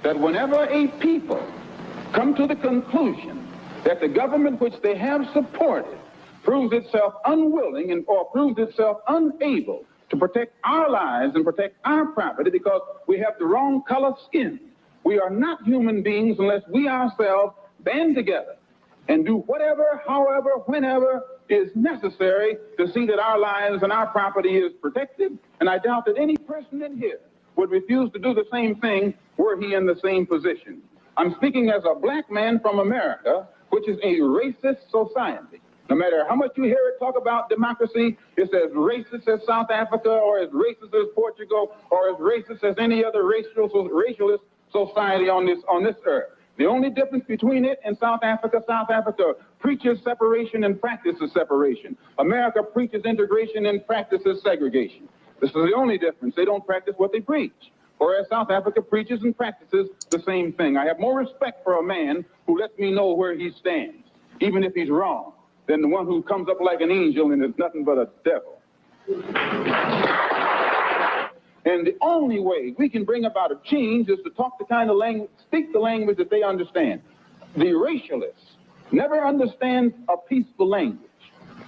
that whenever a people come to the conclusion that the government which they have supported proves itself unwilling or proves itself unable to protect our lives and protect our property because we have the wrong color skin, we are not human beings unless we ourselves band together and do whatever, however, whenever is necessary to see that our lives and our property is protected. And I doubt that any person in here would refuse to do the same thing were he in the same position. I'm speaking as a black man from America, which is a racist society. No matter how much you hear it talk about democracy, it's as racist as South Africa or as racist as Portugal or as racist as any other racialist society on this earth. The only difference between it and South Africa preaches separation and practices separation. America preaches integration and practices segregation. This is the only difference. They don't practice what they preach. Whereas South Africa preaches and practices the same thing. I have more respect for a man who lets me know where he stands, even if he's wrong, than the one who comes up like an angel and is nothing but a devil. And the only way we can bring about a change is to talk the kind of language, speak the language that they understand. The racialist never understands a peaceful language.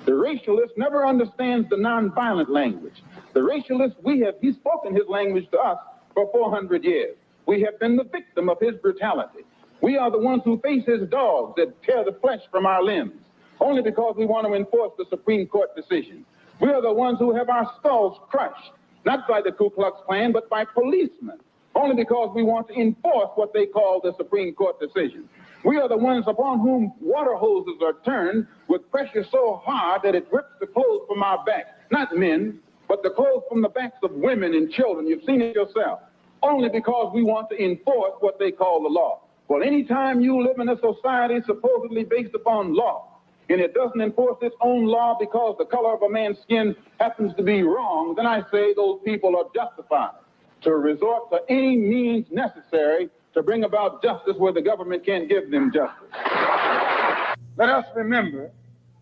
The racialist never understands the nonviolent language. The racialist, he's spoken his language to us for 400 years. We have been the victim of his brutality. We are the ones who face his dogs that tear the flesh from our limbs, only because we want to enforce the Supreme Court decision. We are the ones who have our skulls crushed, not by the Ku Klux Klan, but by policemen, only because we want to enforce what they call the Supreme Court decision. We are the ones upon whom water hoses are turned with pressure so hard that it rips the clothes from our back. Not men, but the clothes from the backs of women and children. You've seen it yourself. Only because we want to enforce what they call the law. Well, anytime you live in a society supposedly based upon law, and it doesn't enforce its own law because the color of a man's skin happens to be wrong, then I say those people are justified to resort to any means necessary to bring about justice where the government can't give them justice. Let us remember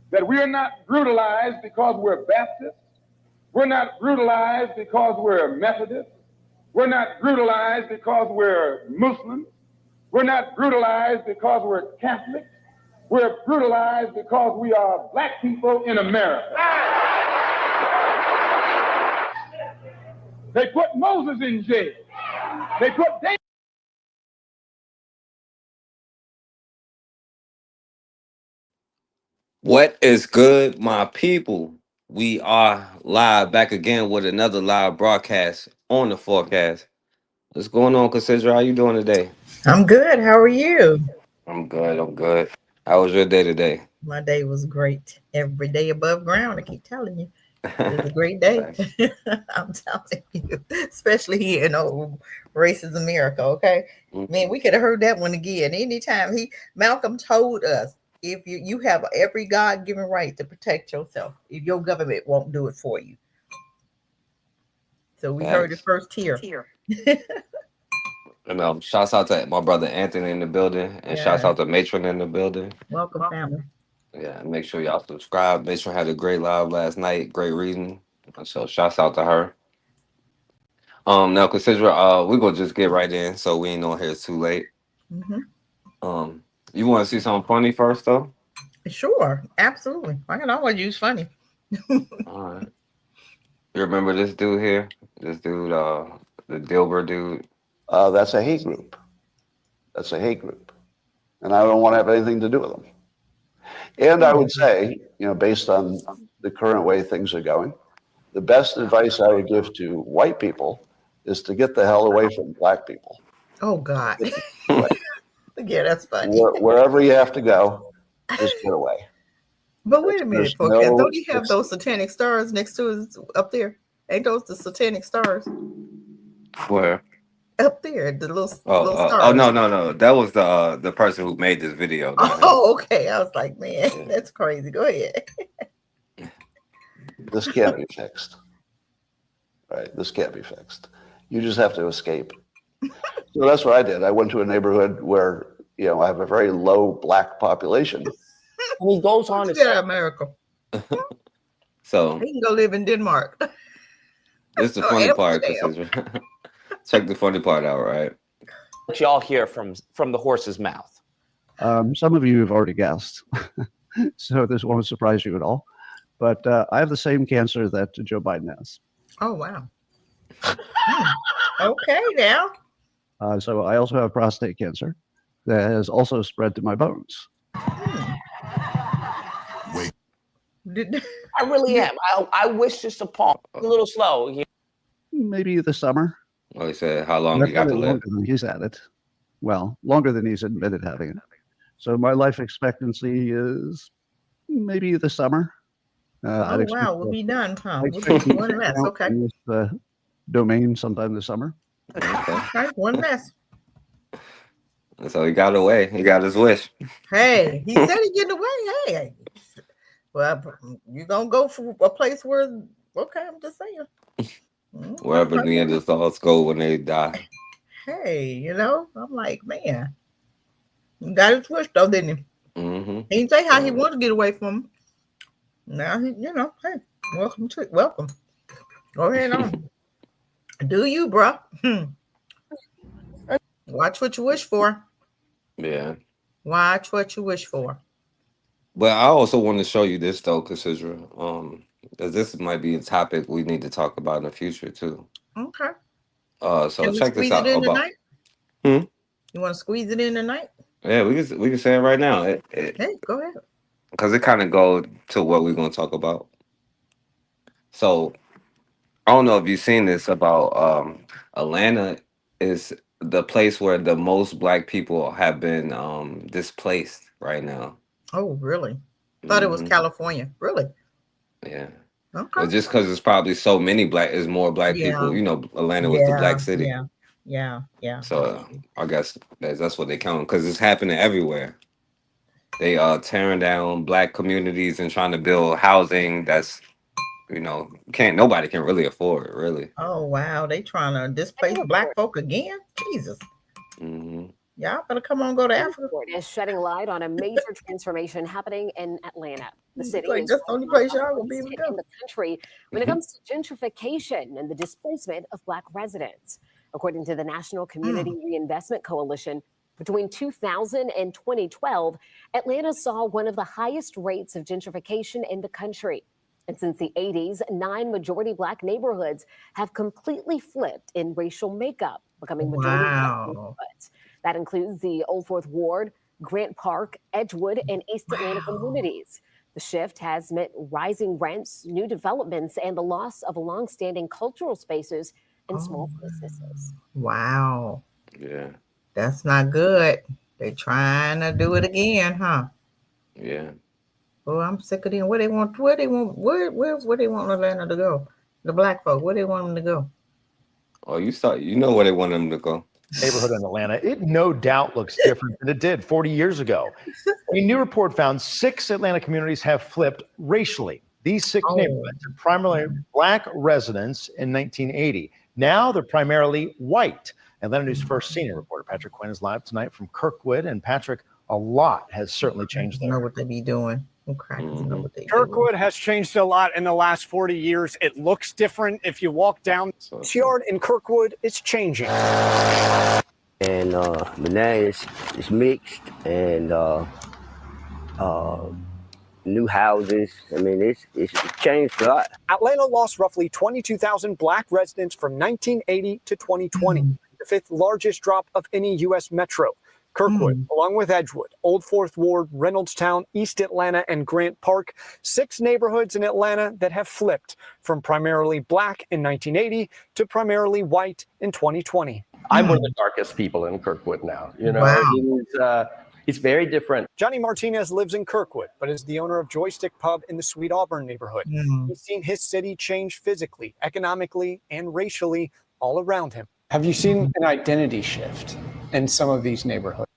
that we are not brutalized because we're Baptists. We're not brutalized because we're Methodists. We're not brutalized because we're Muslims. We're not brutalized because we're Catholics. We're brutalized because we are black people in America. They put Moses in jail. They put David. What is good, my people? We are live back again with another live broadcast on the forecast. What's going on, Cassandra? How you doing today? I'm good. How are you? I'm good. I'm good. How was your day today? My day was great. Every day above ground. I keep telling you. It was a great day. Thanks. I'm telling you. Especially here in old racist America, okay? Man, we could have heard that one again. Anytime Malcolm told us if you have every God given right to protect yourself, if your government won't do it for you. So we heard it Thanks. first here. And shouts out to my brother Anthony in the building, and shouts Yeah. out to Matron in the building. Welcome, family. Yeah, and make sure y'all subscribe. Matron had a great live last night, great reading. So shouts out to her. Now Cassandra, we're gonna just get right in, so we ain't on here too late. Hmm. Um, you want to see something funny first, though? Sure. Absolutely. I can always use funny. All right. You remember this dude here? This dude, the Dilber dude. That's a hate group. That's a hate group. And I don't want to have anything to do with them. And I would say, based on the current way things are going, the best advice I would give to white people is to get the hell away from black people. Oh, God. Away. Yeah, that's funny. Wherever you have to go, just get away. But wait a minute, There's Forecast. no Don't you have those satanic stars next to us up there? Ain't those the satanic stars Where? up there? The little Oh, stars. no. That was the person who made this video. Not me. Oh, okay. I was like, man, Yeah. that's crazy. Go ahead. This can't be fixed. Right? This can't be fixed. You just have to escape. So that's what I did. I went to a neighborhood where, I have a very low black population. And he goes on to Yeah, America. So He can go live in Denmark. this is the Oh, funny part, Amsterdam. Cassandra. Check the funny part out, right? Let y'all hear from the horse's mouth. Some of you have already guessed, so this won't surprise you at all. But I have the same cancer that Joe Biden has. Oh, wow. Okay, now. So I also have prostate cancer that has also spread to my bones. I really am. I wish just to pause a little slow. Yeah. Maybe this summer. Oh, he said, how long That's you got to probably live? longer than he's had it. Well, longer than he's admitted having it. So my life expectancy is maybe this summer. Oh, wow. We'll be done, huh? I'd We'll expect do one less. Okay. in this domain sometime this summer. Okay, one less. So he got away. He got his wish. Hey, he said he getting away. Hey, well, you gonna go for a place where? Okay, I'm just saying. Wherever Neanderthals go when they die. Hey, you know, I'm like, man, he got his wish though, didn't he? Mm-hmm. He didn't say how he wanted to get away from him. Now he, you know, hey, welcome. Go ahead on. Do you, bro? Watch what you wish for. Yeah. Watch what you wish for. But I also want to show you this though, Cassidra. Because this might be a topic we need to talk about in the future too. Okay. So Can we check this squeeze out it in about. tonight? You want to squeeze it in tonight? Yeah, we can say it right now. Hey, go ahead. Because it kind of goes to what we're going to talk about. So I don't know if you've seen this about Atlanta is the place where the most Black people have been displaced right now. Oh, really? Thought it was Mhm. California. Really? Yeah. Okay. Well, just because it's probably so many is more Black people. You know, Atlanta was the Black city. Yeah. So I guess that's what they count because it's happening everywhere. They are tearing down Black communities and trying to build housing that's, nobody can really afford it, really. Oh, wow. They trying to displace Black folk again? Jesus. Mm-hmm. Y'all better come on, go to Africa. Is shedding light on a major transformation happening in Atlanta. The city Like, is that's the only place y'all will be able to go in the country when it comes to gentrification and the displacement of Black residents. According to the National Community Reinvestment Coalition, between 2000 and 2012, Atlanta saw one of the highest rates of gentrification in the country. And since the 80s, 9 majority Black neighborhoods have completely flipped in racial makeup, becoming majority Black neighborhoods. That includes the Old Fourth Ward, Grant Park, Edgewood, and East Atlanta communities. The shift has meant rising rents, new developments, and the loss of longstanding cultural spaces and small businesses. Wow. Yeah. That's not good. They trying to do it again, huh? Yeah. Oh, I'm sick of them. Where they want Atlanta to go? The Black folk, where they want them to go? Oh, you know where they want them to go. Neighborhood in Atlanta, it no doubt looks different than it did 40 years ago. A new report found 6 Atlanta communities have flipped racially. These 6 neighborhoods are primarily Black residents in 1980. Now they're primarily white. Atlanta News First Senior reporter Patrick Quinn is live tonight from Kirkwood. And Patrick, a lot has certainly changed there. Know what they be doing. Kirkwood has changed a lot in the last 40 years. It looks different. If you walk down this yard in Kirkwood, it's changing. And the name is mixed and new houses. I mean, it's changed a lot. Atlanta lost roughly 22,000 Black residents from 1980 to 2020, the 5th largest drop of any U.S. metro. Kirkwood, along with Edgewood, Old Fourth Ward, Reynoldstown, East Atlanta, and Grant Park, 6 neighborhoods in Atlanta that have flipped from primarily Black in 1980 to primarily white in 2020. I'm one of the darkest people in Kirkwood now. It's very different. Johnny Martinez lives in Kirkwood, but is the owner of Joystick Pub in the Sweet Auburn neighborhood. He's seen his city change physically, economically, and racially all around him. Have you seen an identity shift in some of these neighborhoods?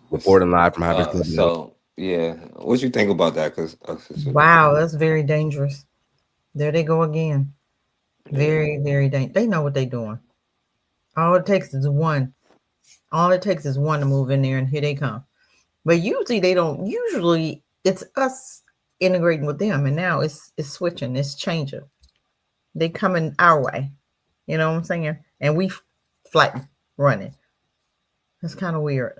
Reporting live from Happy So, yeah. What you think about that? Wow, that's very dangerous. There they go again. Very, very dangerous. They know what they're doing. All it takes is one. All it takes is one to move in there, and here they come. But usually they don't. Usually it's us integrating with them, and now it's switching. It's changing. They coming our way. You know what I'm saying? And we flight running. That's kind of weird.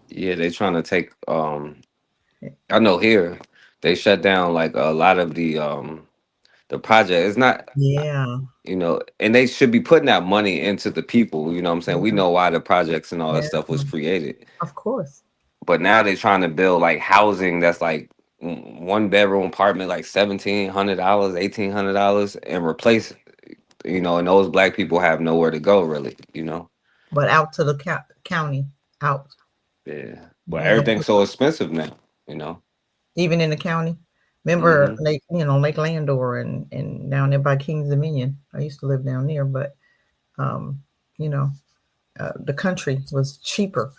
Yeah, they trying to take. I know here they shut down like a lot of the project. It's not, Yeah. and they should be putting that money into the people. You know what I'm saying? We Yeah. know why the projects and all that Yeah. stuff was created. Of course. But now they're trying to build like housing that's like one bedroom apartment, like $1,700, $1,800, and replace, and those black people have nowhere to go really, But out to the county, out. Yeah. But Yeah. everything's so expensive now. Even in the county. Remember, Lake Landor and down there by Kings Dominion. I used to live down there, but the country was cheaper,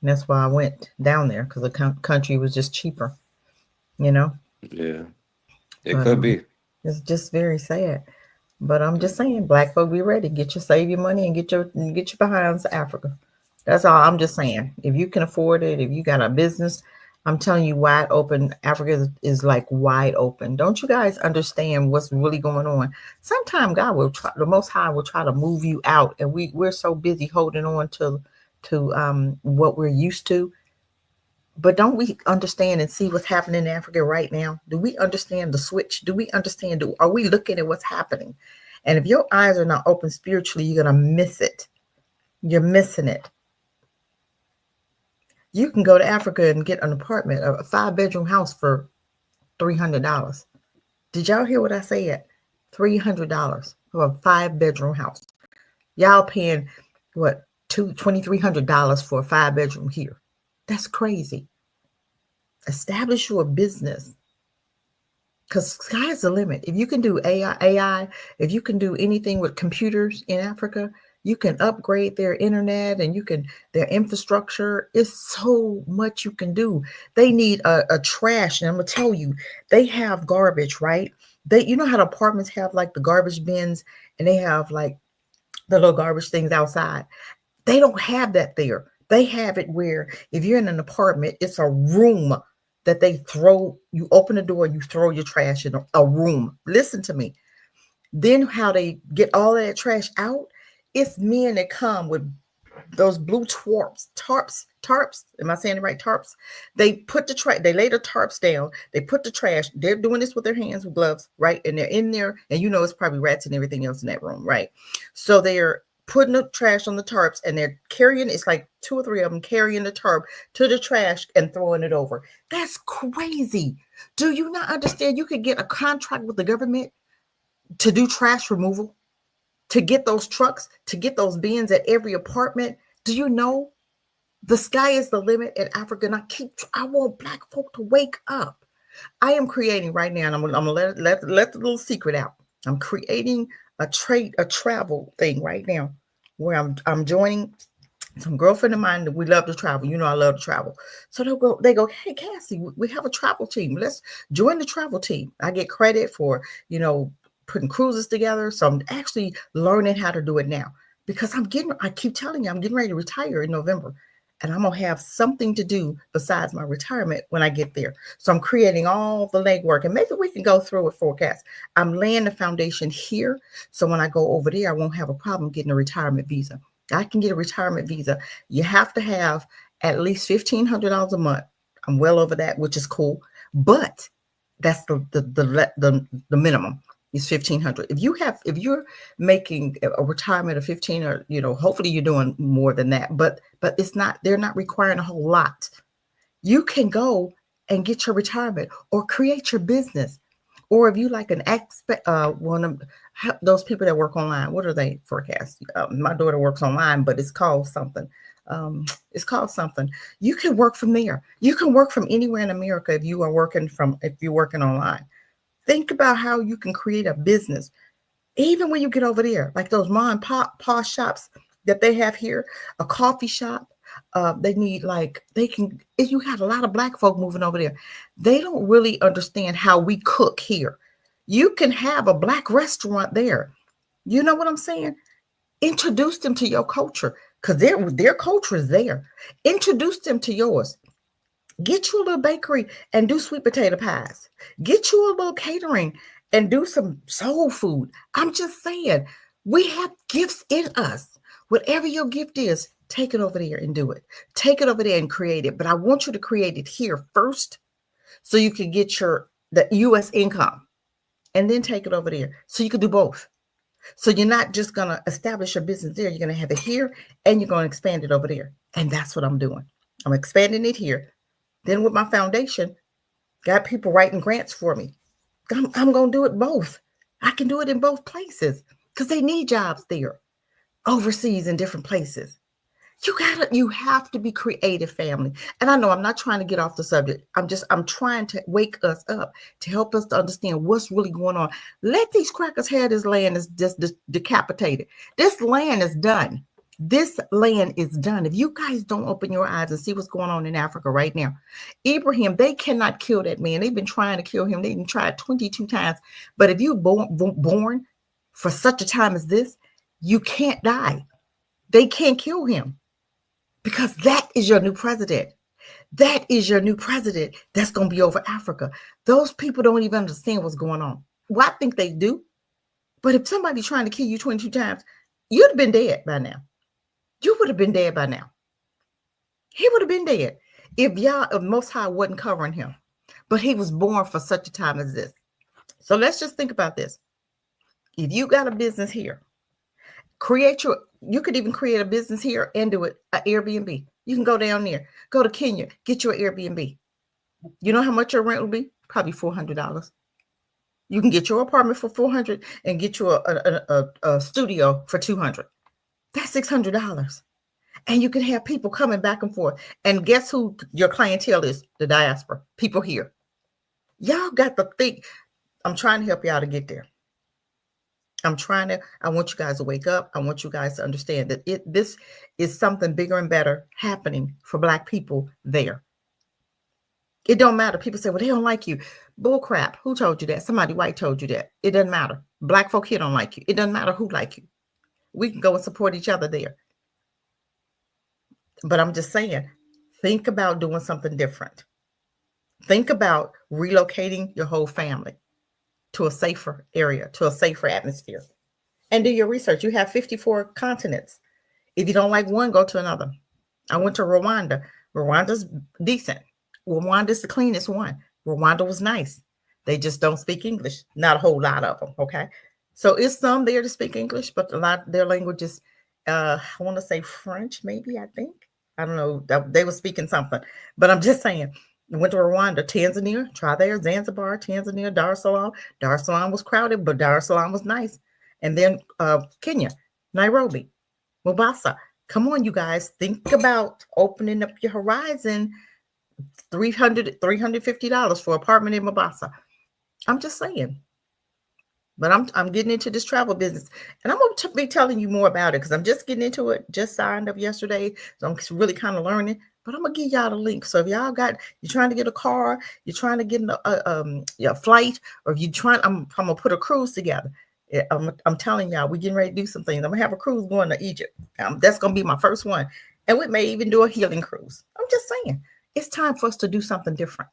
and that's why I went down there, because the country was just cheaper. Yeah, it But could be. it's just very sad. But I'm just saying, black folk, be ready. Save your money and get your behinds to Africa. That's all I'm just saying. If you can afford it, if you got a business, I'm telling you, wide open. Africa is like wide open. Don't you guys understand what's really going on? Sometimes God will try, the Most High will try to move you out, and we're so busy holding on to what we're used to. But don't we understand and see what's happening in Africa right now? Do we understand the switch? Do we understand? Are we looking at what's happening? And if your eyes are not open spiritually, you're gonna miss it. You're missing it. You can go to Africa and get an apartment, a 5-bedroom house for $300. Did y'all hear what I said? $300 for a 5-bedroom house. Y'all paying what, $2,300 for a 5-bedroom here? That's crazy. Establish your business, because sky's the limit. If you can do AI, if you can do anything with computers in Africa, you can upgrade their internet and their infrastructure. It's so much you can do. They need a trash, and I'm gonna tell you, they have garbage, right? You know how the apartments have like the garbage bins, and they have like the little garbage things outside. They don't have that there. They have it where if you're in an apartment, it's a room that they throw. You open the door, you throw your trash in a room. Listen to me. Then how they get all that trash out? It's men that come with those blue tarps. Am I saying it right? Tarps. They put they lay the tarps down. They put the trash. They're doing this with their hands, with gloves, right? And they're in there, and it's probably rats and everything else in that room, right? So they're putting the trash on the tarps, and they're carrying, it's like 2 or 3 of them carrying the tarp to the trash and throwing it over. That's crazy. Do you not understand? You could get a contract with the government to do trash removal, to get those trucks, to get those bins at every apartment. Do you know the sky is the limit in Africa? And I want black folk to wake up. I am creating right now, and I'm gonna let the little secret out. I'm creating a travel thing right now, where I'm joining some girlfriend of mine that we love to travel. I love to travel. So they go, hey Cassie, we have a travel team. Let's join the travel team. I get credit for, putting cruises together. So I'm actually learning how to do it now, because I keep telling you, I'm getting ready to retire in November. And I'm going to have something to do besides my retirement when I get there. So I'm creating all the legwork, and maybe we can go through a forecast. I'm laying the foundation here, so when I go over there, I won't have a problem getting a retirement visa. I can get a retirement visa. You have to have at least $1,500 a month. I'm well over that, which is cool. But that's the minimum is $1,500. If you're making a retirement of 15, or hopefully you're doing more than that, but they're not requiring a whole lot. You can go and get your retirement or create your business. Or if you like an one of those people that work online, what are they forecast? My daughter works online, but it's called something. You can work from there. You can work from anywhere in America if you're working online. Think about how you can create a business, even when you get over there, like those mom and pop shops that they have here, a coffee shop. You have a lot of black folk moving over there. They don't really understand how we cook here. You can have a black restaurant there. You know what I'm saying? Introduce them to your culture, because their culture is there. Introduce them to yours. Get you a little bakery and do sweet potato pies. Get you a little catering and do some soul food. I'm just saying, We have gifts in us. Whatever your gift is, take it over there and do it. Take it over there and create it. But I want you to create it here first so you can get the US income, and then take it over there so you can do both. So you're not just going to establish your business there. You're going to have it here and you're going to expand it over there. And that's what I'm doing. I'm expanding it here. Then with my foundation, got people writing grants for me. I'm going to do it both. I can do it in both places because they need jobs there, overseas in different places. You have to be creative, family. And I know I'm not trying to get off the subject. I'm trying to wake us up to help us to understand what's really going on. Let these crackers have this land is just decapitated. This land is done. This land is done. If you guys don't open your eyes and see what's going on in Africa right now, Ibrahim, they cannot kill that man. They've been trying to kill him. They've tried 22 times. But if you're born for such a time as this, you can't die. They can't kill him. Because that is your new president. That is your new president that's going to be over Africa. Those people don't even understand what's going on. Well, I think they do. But if somebody's trying to kill you 22 times, you'd have been dead by now. You would have been dead by now. He would have been dead if Most High wasn't covering him. But he was born for such a time as this. So let's just think about this. If you got a business here, you could even create a business here and do it, an Airbnb. You can go down there, go to Kenya, get you an Airbnb. You know how much your rent will be? Probably $400. You can get your apartment for $400 and get you a studio for $200. That's $600. And you can have people coming back and forth. And guess who your clientele is? The diaspora, people here. Y'all got to think. I'm trying to help y'all to get there. I want you guys to wake up. I want you guys to understand that this is something bigger and better happening for Black people there. It don't matter. People say, well, they don't like you. Bull crap. Who told you that? Somebody white told you that. It doesn't matter. Black folk here don't like you. It doesn't matter who like you. We can go and support each other there. But I'm just saying, think about doing something different. Think about relocating your whole family to a safer area, to a safer atmosphere. And do your research. You have 54 continents. If you don't like one, go to another. I went to Rwanda. Rwanda's decent. Rwanda's the cleanest one. Rwanda was nice. They just don't speak English. Not a whole lot of them, okay? So it's some there to speak English, but a lot their language is, I want to say French, maybe, I think. I don't know. They were speaking something. But I'm just saying, I went to Rwanda, Tanzania, try there, Zanzibar, Tanzania, Dar es Salaam. Dar es Salaam was crowded, but Dar es Salaam was nice. And then Kenya, Nairobi, Mombasa. Come on, you guys. Think about opening up your horizon. $350 for an apartment in Mombasa. I'm just saying. But I'm getting into this travel business. And I'm going to be telling you more about it because I'm just getting into it. Just signed up yesterday. So I'm really kind of learning. But I'm going to give y'all the link. So if y'all you're trying to get a car, you're trying to get a flight, or if you're trying, I'm going to put a cruise together. I'm telling y'all, we're getting ready to do some things. I'm going to have a cruise going to Egypt. That's going to be my first one. And we may even do a healing cruise. I'm just saying, it's time for us to do something different.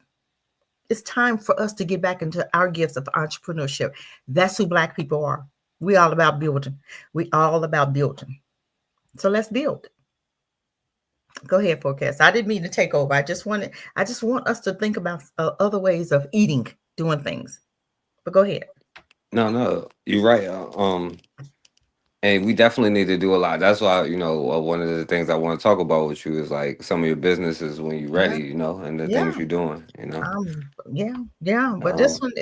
It's time for us to get back into our gifts of entrepreneurship. That's who Black people are. We all about building. We all about building. So let's build. Go ahead, Forecast. I didn't mean to take over. I just want us to think about other ways of eating, doing things. But go ahead. No, you're right. And we definitely need to do a lot. That's why, one of the things I want to talk about with you is like some of your businesses when you're ready, and the things you're doing, Yeah. But this one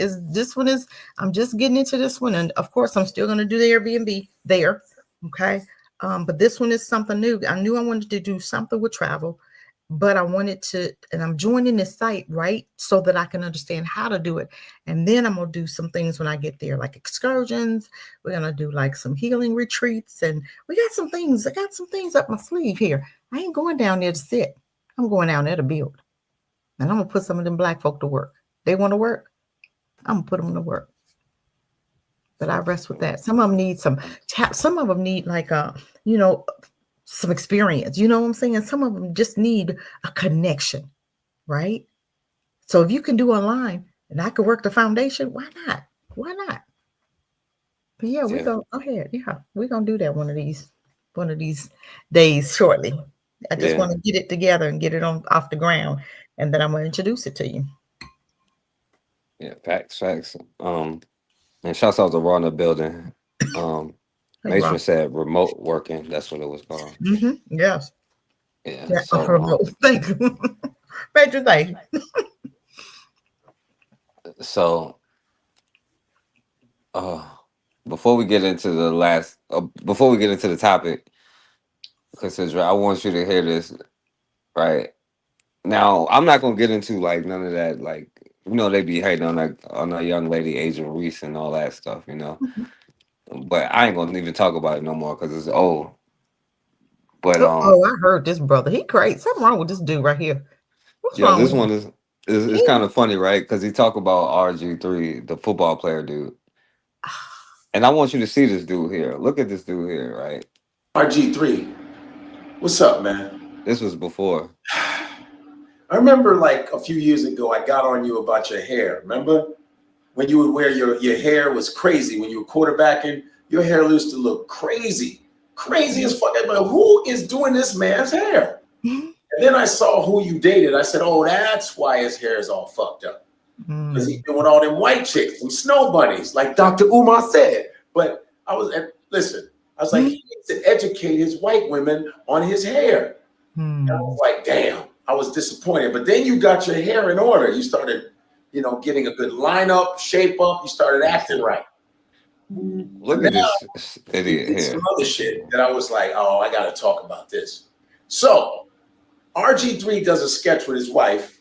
is, I'm just getting into this one. And of course, I'm still going to do the Airbnb there. Okay. But this one is something new. I knew I wanted to do something with travel, but I wanted to, and I'm joining this site, right? So that I can understand how to do it. And then I'm going to do some things when I get there, like excursions. We're going to do like some healing retreats. And we got some things. I got some things up my sleeve here. I ain't going down there to sit. I'm going down there to build. And I'm going to put some of them Black folk to work. They want to work. I'm going to put them to work. But I rest with that. Some of them need some of them need like, some experience. You know what I'm saying? Some of them just need a connection, right? So if you can do online and I could work the foundation, why not? Why not? But yeah, we Yeah, go ahead. Yeah, we're gonna do that one of these days shortly. I just yeah, want to get it together and get it on off the ground, and then I'm gonna introduce it to you. yeah. Facts. And shouts out to Raw in the building. Um, Hey, Matron Rob. said remote working. That's what it was called. Yes. Yeah. Yeah. So Remote. Thank you. Major thank you. so uh, before we get into the before we get into the topic, Cassandra, I want you to hear this. Right now, I'm not gonna get into like none of that. Like they be hating on a young lady, Agent Reese, and all that stuff. But I ain't gonna even talk about it no more because it's old. But Oh, I heard this brother. He crazy. Something wrong with this dude right here. What's yeah, wrong this with him? one is kind of funny, right? Because he talk about RG3, the football player dude, and I want you to see this dude here. Look at this dude here, right? RG3, what's up, man? This was before. I remember like a few years ago, I got on you about your hair. Remember when you would wear your hair was crazy when you were quarterbacking? Your hair used to look crazy as fuck. But who is doing this man's hair? And then I saw who you dated. I said, oh, that's why his hair is all fucked up. Because he's doing all them white chicks, them snow bunnies, like Dr. Umar said. But I was like, he needs to educate his white women on his hair. And I was like, damn, I was disappointed. But then you got your hair in order. You started, getting a good lineup, shape up. You started acting right. Look at Now, this you idiot did some here. other shit that I was like, oh, I got to talk about this. So RG3 does a sketch with his wife,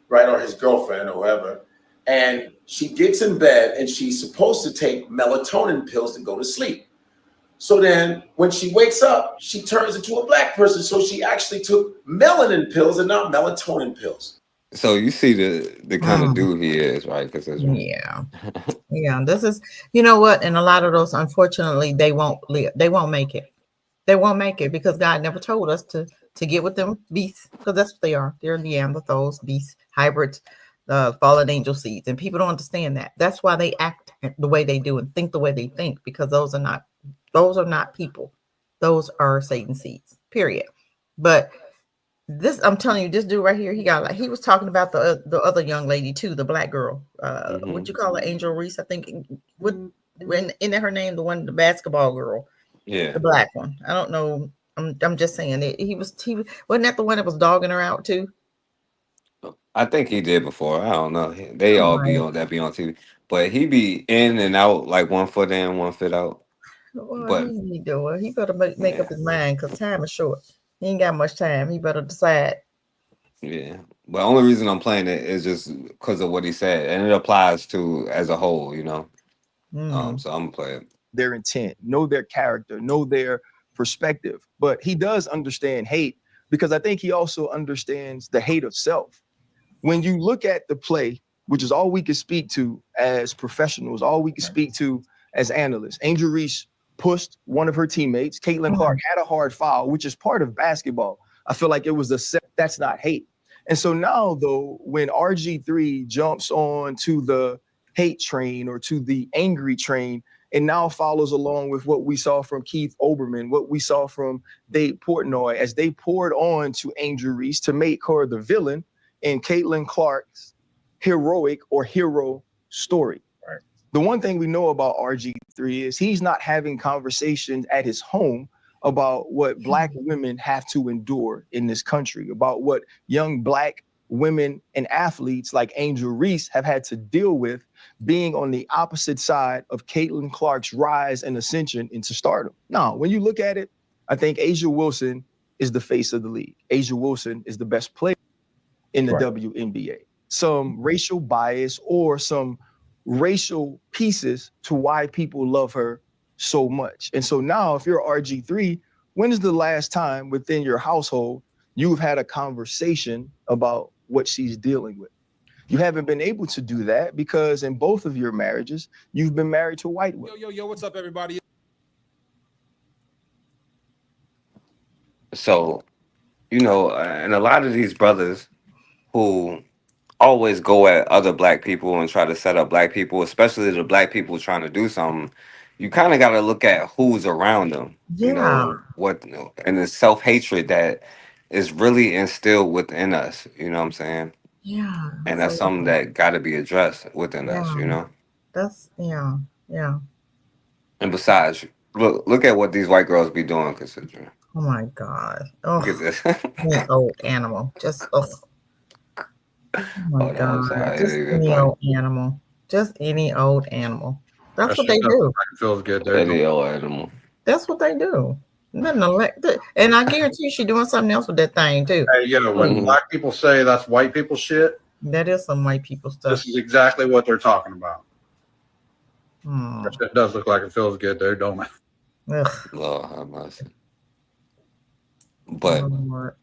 right, or his girlfriend or whoever, and she gets in bed and she's supposed to take melatonin pills to go to sleep. So then when she wakes up, she turns into a black person. So she actually took melanin pills and not melatonin pills. So you see the kind of dude he is, right? Yeah. Yeah. This is, you know what? And a lot of those, unfortunately, they won't live. They won't make it. They won't make it because God never told us to get with them beasts, because that's what they are. They're Neanderthals, beasts, hybrids, fallen angel seeds, and people don't understand that. That's why they act the way they do and think the way they think, because those are not people. Those are Satan seeds. Period. But this, I'm telling you, this dude right here, he was talking about the other young lady too, the black girl. What you call her, Angel Reese? I think. What when in her name, the basketball girl. Yeah. The black one. I don't know. I'm just saying it. He wasn't that the one that was dogging her out too? I think he did before. I don't know. They Oh all my. be on TV, but he be in and out like 1 foot in, 1 foot out. What But he doing? He better make up yeah, his mind because time is short. He ain't got much time. He better decide. yeah. But only reason I'm playing it is just because of what he said, and it applies to as a whole. So I'm gonna play it. Their intent, know their character, know their perspective. But he does understand hate, because I think he also understands the hate of self. When you look at the play, which is all we can speak to as professionals, all we can speak to as analysts, Angel Reese pushed one of her teammates. Caitlin Clark had a hard foul, which is part of basketball. I feel like it was that's not hate. And so now, though, when RG3 jumps on to the hate train or to the angry train, and now follows along with what we saw from Keith Olbermann, what we saw from Dave Portnoy, as they poured on to Angel Reese to make her the villain in Caitlin Clark's heroic or hero story. Right. The one thing we know about RG3 is he's not having conversations at his home about what Black women have to endure in this country, about what young Black women and athletes like Angel Reese have had to deal with being on the opposite side of Caitlin Clark's rise and ascension into stardom. Now, when you look at it, I think A'ja Wilson is the face of the league. A'ja Wilson is the best player in the WNBA. Some racial bias or some racial pieces to why people love her so much. And so now, if you're RG3, when is the last time within your household you've had a conversation about what she's dealing with? You haven't been able to do that because in both of your marriages, you've been married to white women. Yo, what's up, everybody? So, and a lot of these brothers who always go at other Black people and try to set up Black people, especially the Black people trying to do something, you kind of got to look at who's around them. You Yeah. know what, and the self hatred that is really instilled within us. You know what I'm saying? Yeah. And that's something that got to be addressed within us. Yeah. You know. That's yeah. Yeah. And besides, look at what these white girls be doing, considering. Oh my God. Look at Oh, this. any old animal. Just oh my Hold on, I'm God. sorry. Just It's any like old animal. Just any old animal. That's That what shit they doesn't do. fucking feels good. any old animal. That's what they do. Nothing and I guarantee you she's doing something else with that thing too. Hey, when black people say that's white people shit, That is some white people stuff. this is exactly what they're talking about. Hmm. That shit does look like it feels good there, don't it? Ugh. Lord have mercy. But Lord.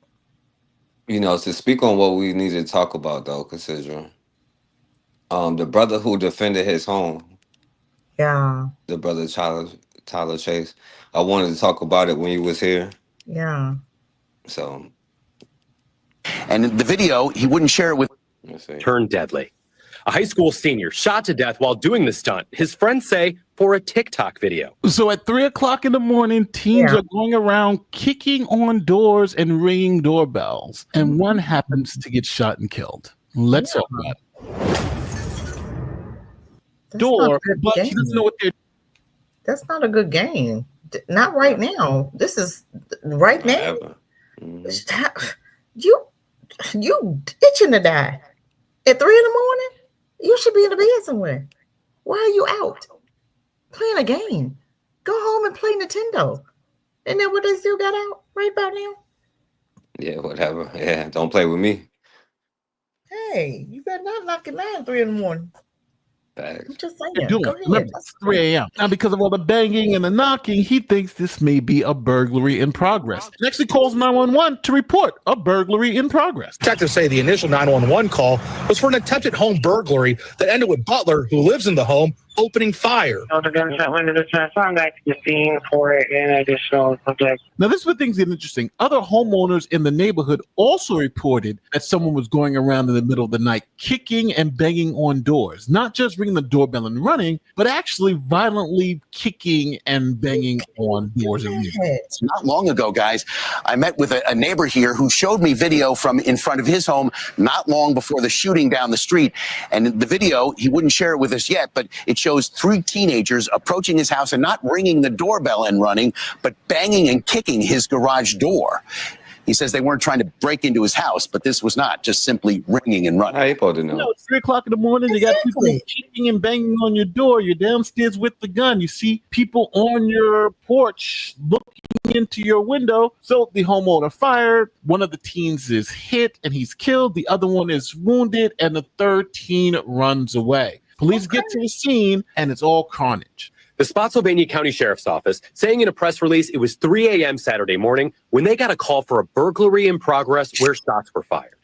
you know, to speak on what we need to talk about though, considering the brother who defended his home, Yeah. the brother Tyler Chase, I wanted to talk about it when he was here. Yeah. So, and in the video, he wouldn't share it with. Turned deadly. A high school senior shot to death while doing the stunt, his friends say, for a TikTok video. So at 3 o'clock in the morning, teens are going around kicking on doors and ringing doorbells, and one happens to get shot and killed. Let's talk about it. Door, but he doesn't know what they're. That's not a good game. Not right now. This is right now. You itching to die at 3 in the morning. You should be in the bed somewhere. Why are you out playing a game? Go home and play Nintendo. Isn't that what they still got out right about now? yeah, whatever. Yeah, don't play with me. Hey, you better not knock it down at 3 in the morning. Facts. I'm just saying. They're doing. Go ahead. Remember, it's 3 a.m. Now, because of all the banging and the knocking, he thinks this may be a burglary in progress. Next, he calls 911 to report a burglary in progress. Detectives say the initial 911 call was for an attempted home burglary that ended with Butler, who lives in the home, opening fire. The gunshot went to the chest. I'm back to the scene for an additional subject. Now, this is where things get interesting. Other homeowners in the neighborhood also reported that someone was going around in the middle of the night, kicking and banging on doors, not just ringing the doorbell and running, but actually violently kicking and banging on doors. Not long ago, guys, I met with a neighbor here who showed me video from in front of his home not long before the shooting down the street. And the video, he wouldn't share it with us yet, but it shows 3 teenagers approaching his house and not ringing the doorbell and running, but banging and kicking his garage door. He says they weren't trying to break into his house, but this was not just simply ringing and running. How you supposed to know? You know, it's 3 o'clock in the morning. You got people kicking and banging on your door. You're downstairs with the gun. You see people on your porch looking into your window. So the homeowner fired. One of the teens is hit and he's killed. The other one is wounded, and the third teen runs away. Police get to the scene, and it's all carnage. The Spotsylvania County Sheriff's Office saying in a press release it was 3 a.m. Saturday morning when they got a call for a burglary in progress where shots were fired.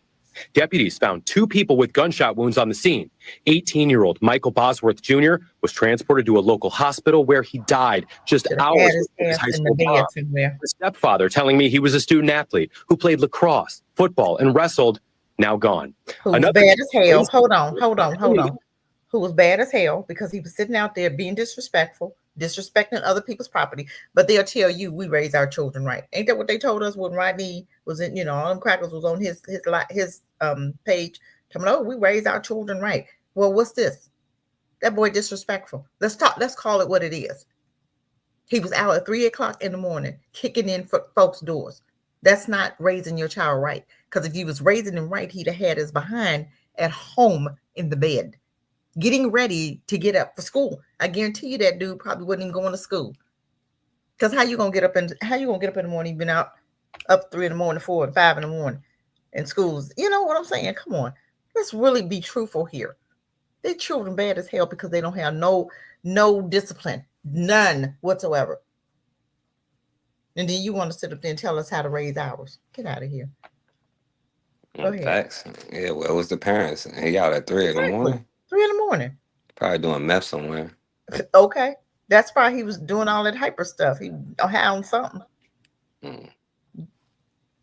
Deputies found 2 people with gunshot wounds on the scene. 18-year-old Michael Bosworth Jr. was transported to a local hospital where he died just hours before his high school prom. His stepfather telling me he was a student athlete who played lacrosse, football, and wrestled, now gone. Who was bad as hell. Hold on. Who was bad as hell because he was sitting out there being disrespectful, disrespecting other people's property. But they'll tell you we raise our children right. Ain't that what they told us when Rodney was in? You know, all them crackers was on his page. Coming, oh, we raise our children right. Well, what's this? That boy disrespectful. Let's talk. Let's call it what it is. He was out at 3 o'clock in the morning kicking in folks' doors. That's not raising your child right. Because if he was raising him right, he'd have had his behind at home in the bed, getting ready to get up for school. I guarantee you that dude probably wasn't even going to school. Because how you gonna get up in the morning? You've been out up 3 in the morning, 4 and 5 in the morning, in schools. You know what I'm saying? Come on, let's really be truthful here. Their children bad as hell because they don't have no discipline, none whatsoever. And then you want to sit up there and tell us how to raise ours? Get out of here. Go ahead. Facts. Yeah, well, it was the parents. He out at 3 in the morning. 3 in the morning. Probably doing meth somewhere. Okay. That's why he was doing all that hyper stuff. He high on something.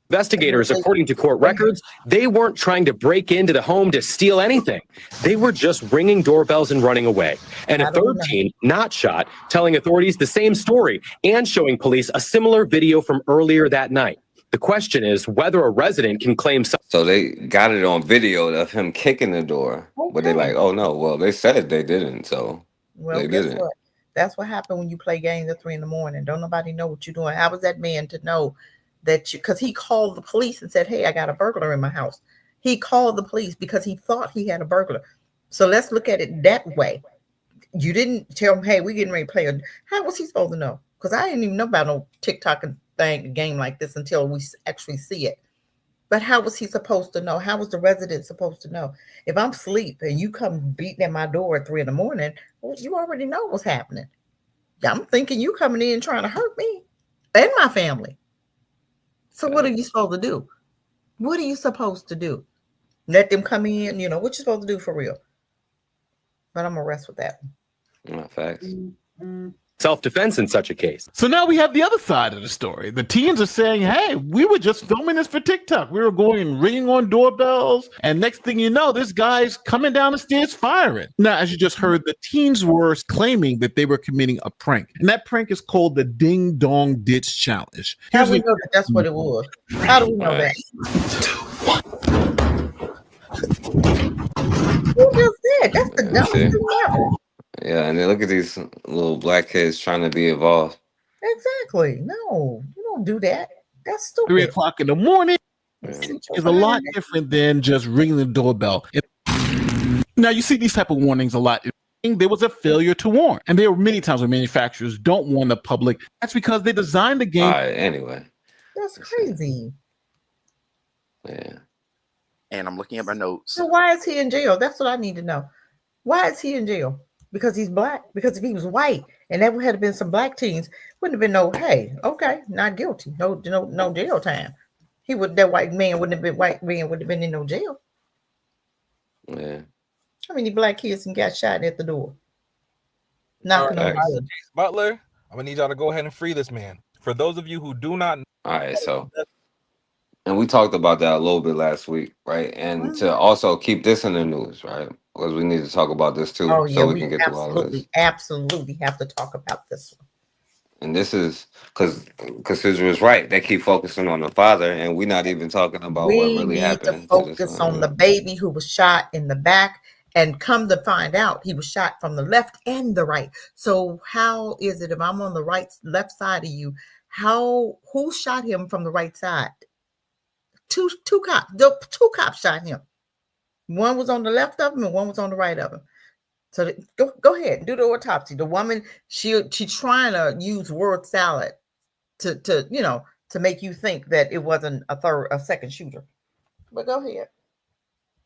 Investigators, according to court records, they weren't trying to break into the home to steal anything. They were just ringing doorbells and running away. And a third teen, not shot, telling authorities the same story and showing police a similar video from earlier that night. The question is whether a resident can claim. So they got it on video of him kicking the door, but they like, oh no, well they said they didn't, so Well, they guess didn't. what? That's what happened when you play games at 3 in the morning. Don't nobody know what you're doing. How was that man to know that you? Because he called the police and said, "Hey, I got a burglar in my house." He called the police because he thought he had a burglar. So let's look at it that way. You didn't tell him, "Hey, we're getting ready to play." How was he supposed to know? Because I didn't even know about no TikTok and a game like this until we actually see it. But how was he supposed to know? How was the resident supposed to know? If I'm asleep and you come beating at my door at 3 in the morning, well, you already know what's happening. I'm thinking you coming in trying to hurt me and my family. So what are you supposed to do? What are you supposed to do? Let them come in, what you supposed to do for real? But I'm gonna rest with that. Facts. Self-defense in such a case. So now we have the other side of the story. The teens are saying, hey, we were just filming this for TikTok. We were going and ringing on doorbells. And next thing you know, this guy's coming down the stairs firing. Now, as you just heard, the teens were claiming that they were committing a prank. And that prank is called the Ding Dong Ditch Challenge. How do we know that that's what it was? How do we know that? Who just said? That's the dumbest thing ever. Yeah, and then look at these little black kids trying to be involved. Exactly. No, you don't do that. That's stupid. 3 o'clock in the morning is a lot different than just ringing the doorbell. Now, you see these type of warnings a lot. There was a failure to warn. And there were many times when manufacturers don't warn the public. That's because they designed the game. All right, anyway. That's crazy. Yeah. And I'm looking at my notes. So why is he in jail? That's what I need to know. Why is he in jail? Because he's black? Because if he was white and there had been some black teens, wouldn't have been no, hey, okay, not guilty. No jail time. That white man wouldn't have been in no jail. Yeah. How many black kids got shot at the door? Knocking on the door. Butler, I'm gonna need y'all to go ahead and free this man. For those of you who do not know. All right, so and we talked about that a little bit last week, right? And to also keep this in the news, right? Because we need to talk about this too, Oh, yeah, so we can get through all of this. Absolutely have to talk about this one. And this is because Cassidra is right. They keep focusing on the father, and we're not even talking about what really happened. We need to focus on the baby who was shot in the back, and come to find out, he was shot from the left and the right. So how is it if I'm on the left side of you? Who shot him from the right side? Two cops. Two cops shot him. One was on the left of him and one was on the right of him. So go ahead, do the autopsy. The woman, she trying to use word salad to make you think that it wasn't a second shooter. But go ahead.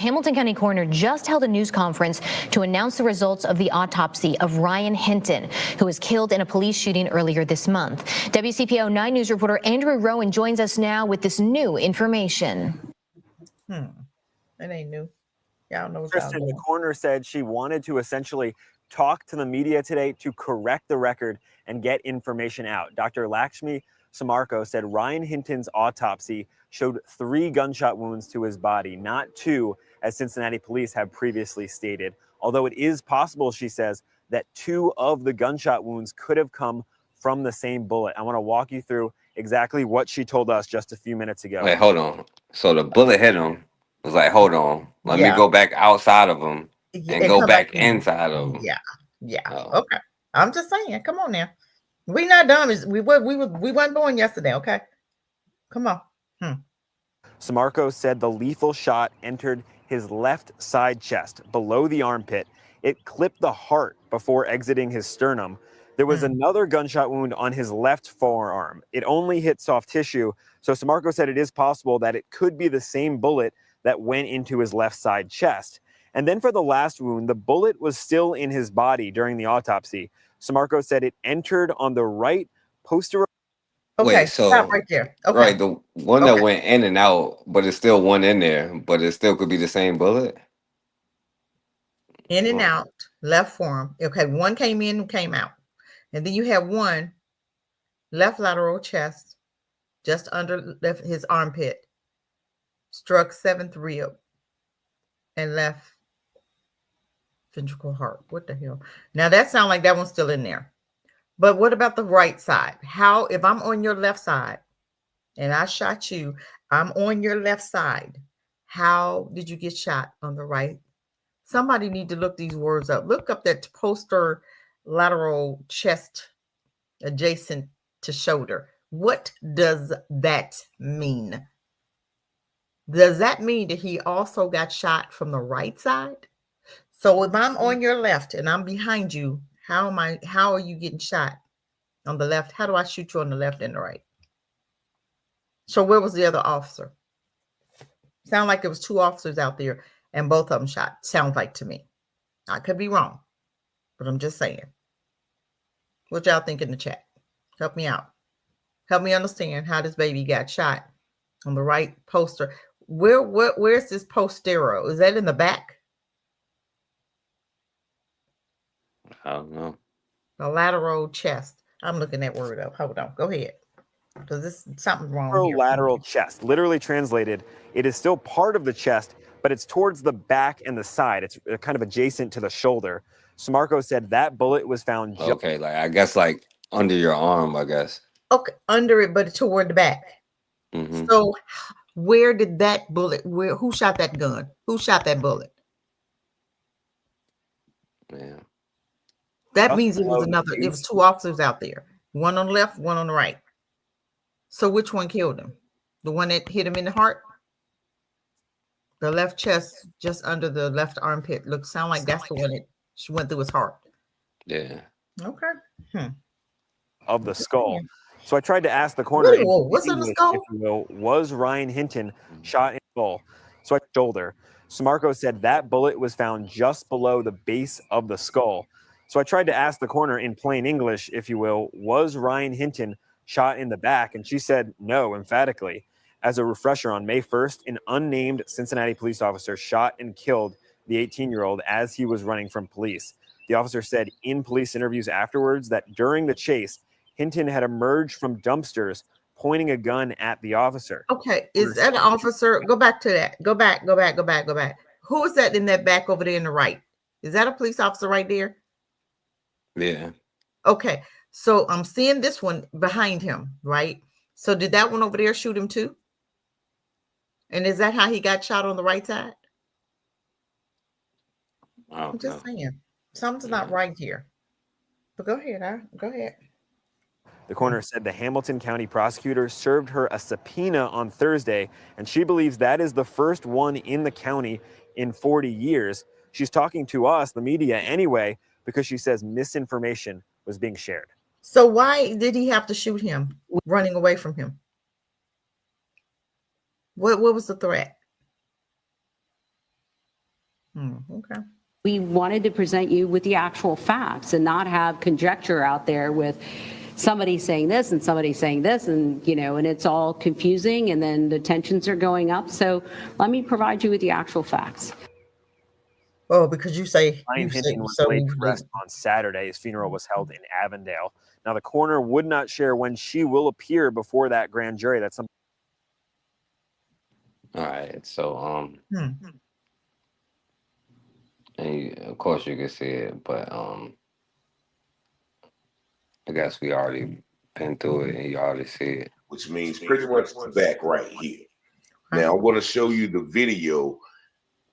Hamilton County Coroner just held a news conference to announce the results of the autopsy of Ryan Hinton, who was killed in a police shooting earlier this month. WCPO 9 News reporter Andrew Rowan joins us now with this new information. It ain't new. Y'all know what's Kristen, the coroner said she wanted to essentially talk to the media today to correct the record and get information out. Dr. Lakshmi Samarko said Ryan Hinton's autopsy showed 3 gunshot wounds to his body, not 2, as Cincinnati police have previously stated. Although it is possible, she says, that 2 of the gunshot wounds could have come from the same bullet. I want to walk you through exactly what she told us just a few minutes ago. Wait, hold on. So the bullet hit him. It was like, hold on. Let me go back outside of him and go back inside of him. Yeah. Okay. I'm just saying. Come on now. We not dumb. We weren't born yesterday. Okay. Come on. Samarko said the lethal shot entered his left side chest below the armpit. It clipped the heart before exiting his sternum. There was another gunshot wound on his left forearm. It only hit soft tissue. So Samarko said it is possible that it could be the same bullet that went into his left side chest. And then for the last wound, the bullet was still in his body during the autopsy. Samarko said it entered on the right posterior. Okay, Wait, so stop right there. Okay. right, the one that went in and out, but it's still one in there, but it still could be the same bullet. In and out, left forearm. Okay, one came in and came out. And then you have one left lateral chest, just under his armpit, struck 7th rib, and left ventricle heart. What the hell? Now that sounds like that one's still in there. But what about the right side? How, if I'm on your left side and I shot you, I'm on your left side. How did you get shot on the right? Somebody need to look these words up. Look up that poster lateral chest adjacent to shoulder. What does that mean? Does that mean that he also got shot from the right side? So if I'm on your left and I'm behind you, how are you getting shot on the left? How do I shoot you on the left and the right? So where was the other officer? Sound like there was 2 officers out there and both of them shot. Sounds like to me. I could be wrong, but I'm just saying. What y'all think in the chat? Help me out. Help me understand how this baby got shot on the right poster. Where's this postero? Is that in the back? I don't know. The lateral chest. I'm looking that word up. Hold on. Go ahead. Because this something's wrong here. Lateral chest. Literally translated, it is still part of the chest, but it's towards the back and the side. It's kind of adjacent to the shoulder. Smarco said that bullet was found just Okay, like I guess like under your arm, I guess. Okay, under it, but toward the back. Mm-hmm. So where did that bullet, who shot that gun? Who shot that bullet? Yeah. That means it was 2 officers out there. One on the left, one on the right. So which one killed him? The one that hit him in the heart? The left chest, just under the left armpit. Sound like that's the one that she went through his heart. Yeah. Okay. of the skull. So I tried to ask the coroner, What's on the skull? if you will, was Ryan Hinton shot in the skull? So I shoulder. Smarco said that bullet was found just below the base of the skull. So I tried to ask the coroner in plain English, if you will, was Ryan Hinton shot in the back? And she said no, emphatically. As a refresher, on May 1st, an unnamed Cincinnati police officer shot and killed the 18-year-old as he was running from police. The officer said in police interviews afterwards that during the chase, Hinton had emerged from dumpsters pointing a gun at the officer. Okay, is that an officer? Go back to that. Go back. Who is that in that back over there in the right? Is that a police officer right there? Yeah. Okay, so I'm seeing this one behind him, right? So did that one over there shoot him too? And is that how he got shot on the right side? I'm just saying. Something's not right here. But go ahead, go ahead. The coroner said the Hamilton County prosecutor served her a subpoena on Thursday, and she believes that is the first one in the county in 40 years. She's talking to us, the media, anyway, because she says misinformation was being shared. So why did he have to shoot him running away from him? What was the threat? Okay. We wanted to present you with the actual facts and not have conjecture out there with somebody saying this and somebody saying this, and and it's all confusing, and then the tensions are going up. So let me provide you with the actual facts. Oh, because you say Ryan Hinton was laid to rest on Saturday. His funeral was held in Avondale. Now, the coroner would not share when she will appear before that grand jury. That's something. All right. So and of course you can see it, but I guess we already been through it and you already see it. Which means pretty much the back right here. Now I'm going to show you the video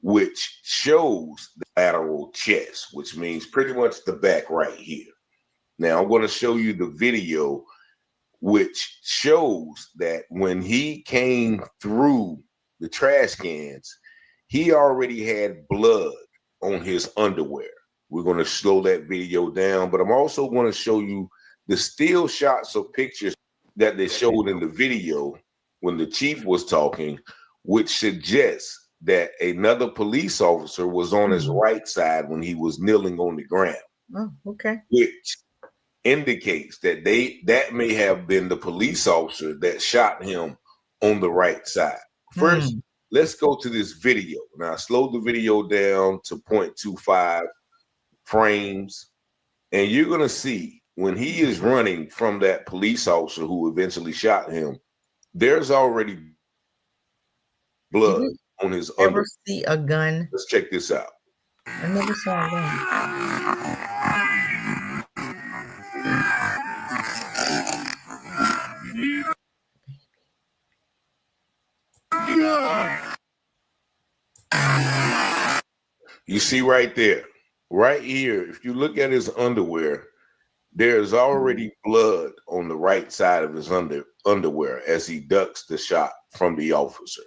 which shows the lateral chest, which means pretty much the back right here. Now I'm going to show you the video which shows that when he came through the trash cans, he already had blood on his underwear. We're going to slow that video down, but I'm also going to show you the still shots of pictures that they showed in the video when the chief was talking, which suggests that another police officer was on his right side when he was kneeling on the ground. Oh, okay. Which indicates that that may have been the police officer that shot him on the right side. First, let's go to this video. Now, I slowed the video down to 0.25 frames, and you're going to see when he is running from that police officer who eventually shot him, there's already blood you on his ever under. see a gun? Let's check this out. I never saw a You see right there, right here, if you look at his underwear, there's already blood on the right side of his underwear as he ducks the shot from the officer.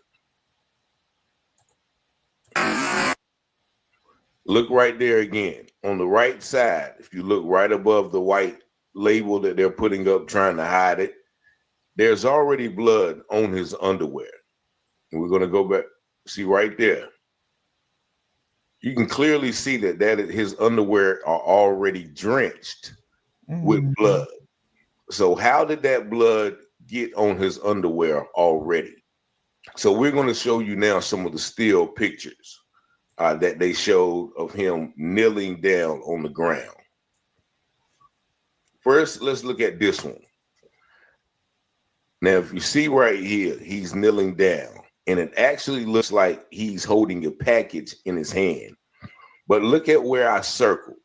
Look right there again. On the right side, if you look right above the white label that they're putting up trying to hide it, there's already blood on his underwear. And we're going to go back, see right there. You can clearly see that his underwear are already drenched with blood. So how did that blood get on his underwear already? So we're going to show you now some of the still pictures that they showed of him kneeling down on the ground. First, let's look at this one. Now, if you see right here, he's kneeling down, and it actually looks like he's holding a package in his hand. But look at where I circled.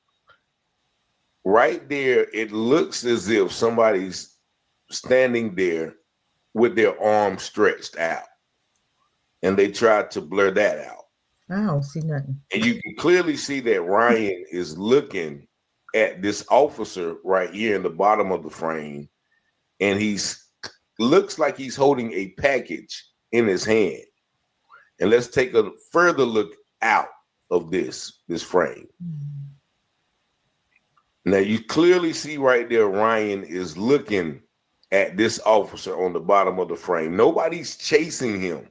Right there, it looks as if somebody's standing there with their arms stretched out, and they tried to blur that out. I don't see nothing. And you can clearly see that Ryan is looking at this officer right here in the bottom of the frame, and looks like he's holding a package in his hand. And let's take a further look out of this frame. Now you clearly see right there, Ryan is looking at this officer on the bottom of the frame. Nobody's chasing him,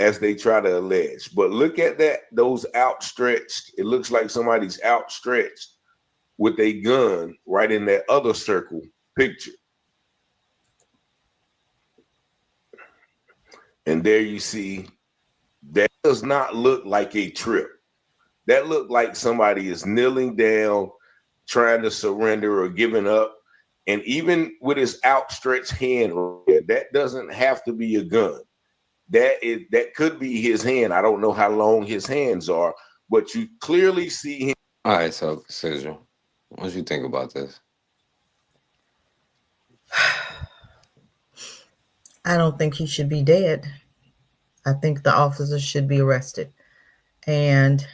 as they try to allege. But look at that, those outstretched. It looks like somebody's outstretched with a gun right in that other circle picture. And there you see, that does not look like a trip. That looked like somebody is kneeling down, trying to surrender or giving up. And even with his outstretched hand, that doesn't have to be a gun. That could be his hand. I don't know how long his hands are, but you clearly see him. All right, so Cassidra, what do you think about this? I don't think he should be dead. I think the officer should be arrested. And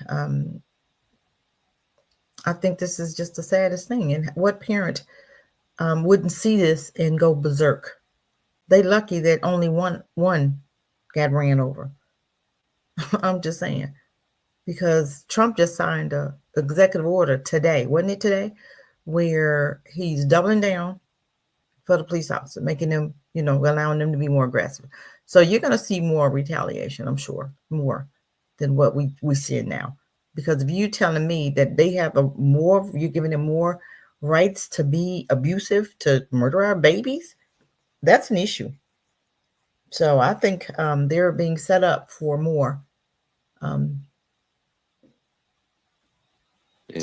I think this is just the saddest thing. And what parent wouldn't see this and go berserk? They lucky that only one got ran over. I'm just saying. Because Trump just signed a executive order today, wasn't it today? Where he's doubling down for the police officer, making them, allowing them to be more aggressive. So you're going to see more retaliation, I'm sure, more than what we see now. Because if you telling me that they have you're giving them more rights to be abusive, to murder our babies, that's an issue. So I think they're being set up for more to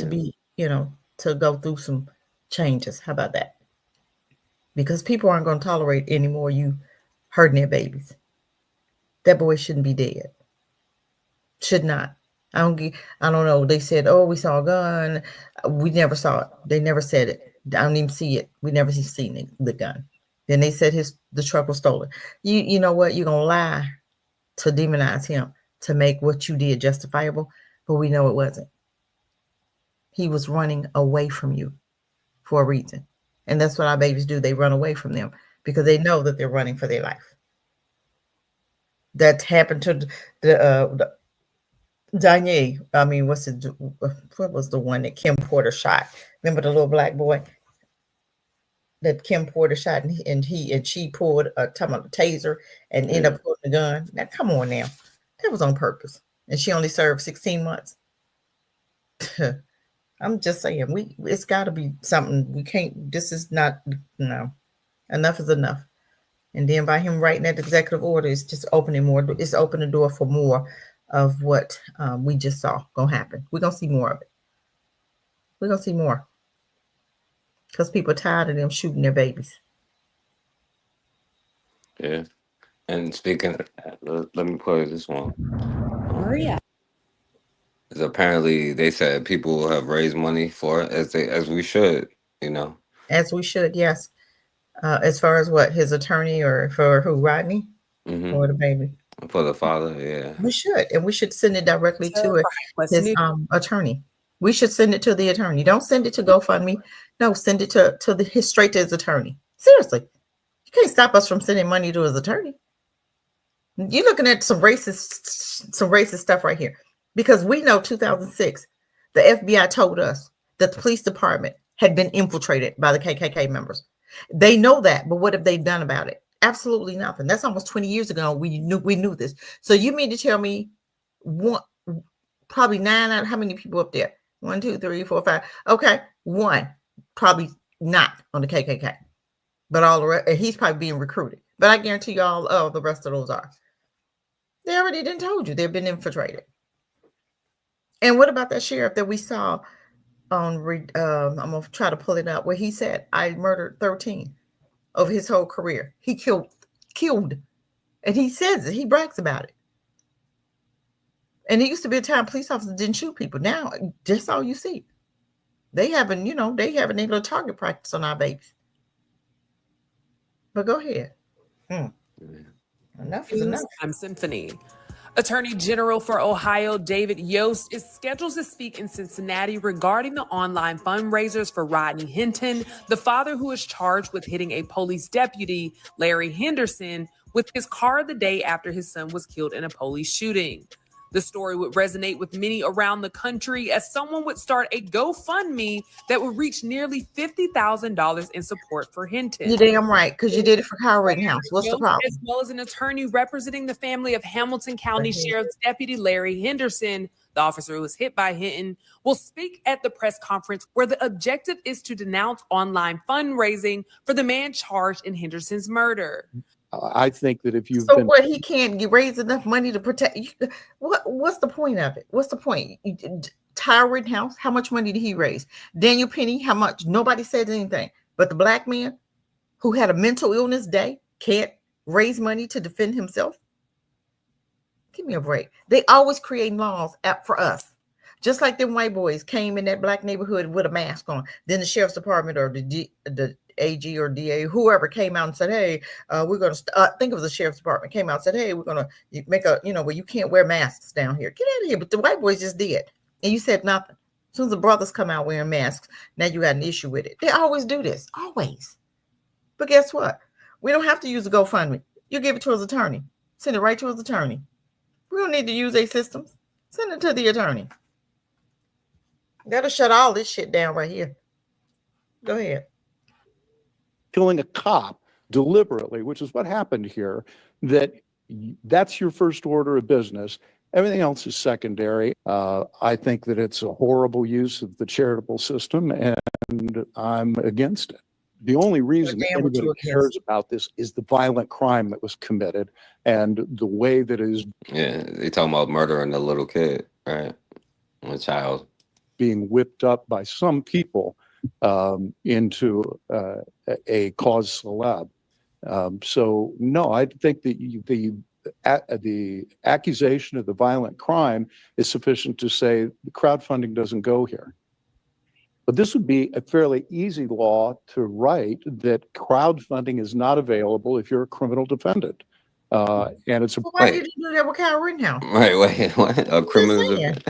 be, to go through some changes. How about that? Because people aren't going to tolerate anymore you hurting their babies. That boy shouldn't be dead. Should not. I don't know. They said, oh, we saw a gun. We never saw it. They never said it. I don't even see it. We never seen the gun. Then they said the truck was stolen. You know what? You're going to lie to demonize him, to make what you did justifiable, but we know it wasn't. He was running away from you for a reason. And that's what our babies do. They run away from them because they know that they're running for their life. That happened to the Danye. I mean, what was the one that Kim Porter shot? Remember the little black boy that Kim Porter shot, and she pulled a taser and ended up pulling the gun. Now, come on now. That was on purpose. And she only served 16 months. I'm just saying, it's got to be something. We can't, this is not, no. Enough is enough. And then by him writing that executive order, it's just opening the door for more of what we just saw going to happen. We're going to see more of it. We're going to see more. Because people are tired of them shooting their babies. Yeah. And speaking of that, let me play this one. Maria. 'Cause apparently they said people have raised money for it as we should, you know. As we should, yes. As far as what, his attorney or for who, Rodney Mm-hmm. or the baby? For the father, yeah. We should, and we should send it directly to it, his attorney. We should send it to the attorney. Don't send it to GoFundMe. No, send it to his straight to his attorney. Seriously, you can't stop us from sending money to his attorney. You're looking at some racist stuff right here, because we know 2006, the FBI told us that the police department had been infiltrated by the KKK members. They know that, but what have they done about it? Absolutely nothing. That's almost 20 years ago. We knew this. So you mean to tell me one, probably 9 out of how many people up there? 1, 2, 3, 4, 5. Okay, 1 probably not on the KKK, but all the rest, he's probably being recruited. But I guarantee you all the rest of those are. They already didn't told you they've been infiltrated. And what about that sheriff that we saw on? I'm gonna try to pull it up where he said, "I murdered 13 of his whole career. He killed, and he says it. He brags about it. And it used to be a time police officers didn't shoot people. Now that's all you see. They haven't, they haven't able to target practice on our babies. But go ahead. Enough is enough. I'm Symphony. Attorney General for Ohio, David Yost, is scheduled to speak in Cincinnati regarding the online fundraisers for Rodney Hinton, the father who is charged with hitting a police deputy, Larry Henderson, with his car the day after his son was killed in a police shooting. The story would resonate with many around the country as someone would start a GoFundMe that would reach nearly $50,000 in support for Hinton. You're damn right, because you did it for Kyle Rittenhouse. What's the problem? As well as an attorney representing the family of Hamilton County Sheriff's Deputy Larry Henderson, the officer who was hit by Hinton, will speak at the press conference where the objective is to denounce online fundraising for the man charged in Henderson's murder. I think that if you've so been... what, he can't raise enough money to protect you? What's the point of it? What's the point? Tyre Rittenhouse, how much money did he raise? Daniel Penny, how much? Nobody said anything. But the black man who had a mental illness day can't raise money to defend himself? Give me a break. They always create laws for us. Just like them white boys came in that black neighborhood with a mask on. Then the sheriff's department or the AG or DA, whoever came out and said, hey, we're going to think of the sheriff's department came out and said, hey, we're going to make a, where you can't wear masks down here. Get out of here. But the white boys just did. And you said nothing. As soon as the brothers come out wearing masks, now you got an issue with it. They always do this. Always. But guess what? We don't have to use the GoFundMe. You give it to his attorney. Send it right to his attorney. We don't need to use their systems. Send it to the attorney. That'll shut all this shit down right here. Go ahead. Killing a cop deliberately, which is what happened here, that's your first order of business. Everything else is secondary. I think that it's a horrible use of the charitable system, and I'm against it. The only reason anybody cares about this is the violent crime that was committed and the way that it is. Yeah, they talking about murdering a little kid, right? A child. Being whipped up by some people into a cause celeb. So no, I think that the accusation of the violent crime is sufficient to say the crowdfunding doesn't go here. But this would be a fairly easy law to write, that crowdfunding is not available if you're a criminal defendant. And it's why did you do that with Kyle Rittenhouse? Wait, what? A criminal defendant?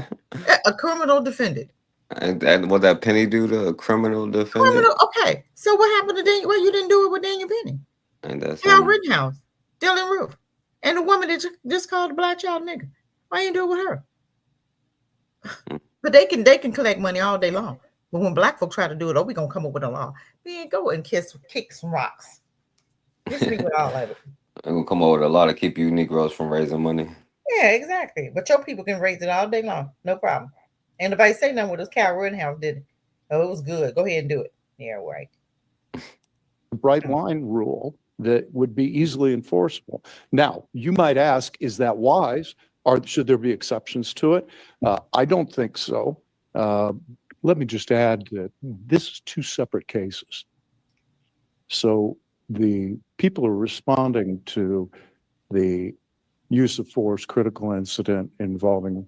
A criminal defendant. And what that Penny do to a criminal defendant? Okay, so what happened to Daniel? Well, you didn't do it with Daniel Penny. And that's Kyle Rittenhouse, Dylan Roof, and the woman that just called a black child nigga. Why you do it with her? But they can collect money all day long. But when black folk try to do it, we gonna come up with a law. Man, go and kick some rocks. Just me with all of it. They're gonna come up with a law to keep you Negroes from raising money. Yeah, exactly. But your people can raise it all day long, no problem. And nobody say nothing with us. Kyle Rittenhouse did it. Oh, it was good. Go ahead and do it. Yeah, right. a bright line rule that would be easily enforceable. Now, you might ask, is that wise? Or should there be exceptions to it? I don't think so. Let me just add that this is two separate cases. So the people are responding to the use of force critical incident involving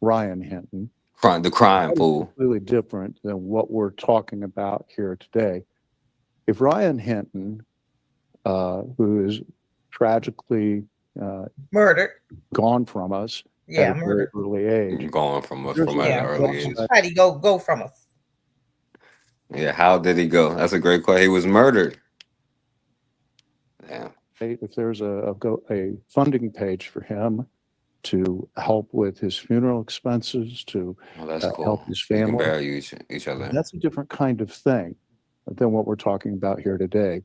Ryan Hinton. The crime That is fool. completely different than what we're talking about here today. If Ryan Hinton, who is tragically murdered, gone from us Yeah, at a very murdered. early age, Gone from us there's from a an Yeah. early age. How'd he go from us? Yeah, how did he go? That's a great question. He was murdered. Yeah. If there's a funding page for him to help with his funeral expenses, to Oh, that's cool. help his You can family, bury each other. that's a different kind of thing than what we're talking about here today.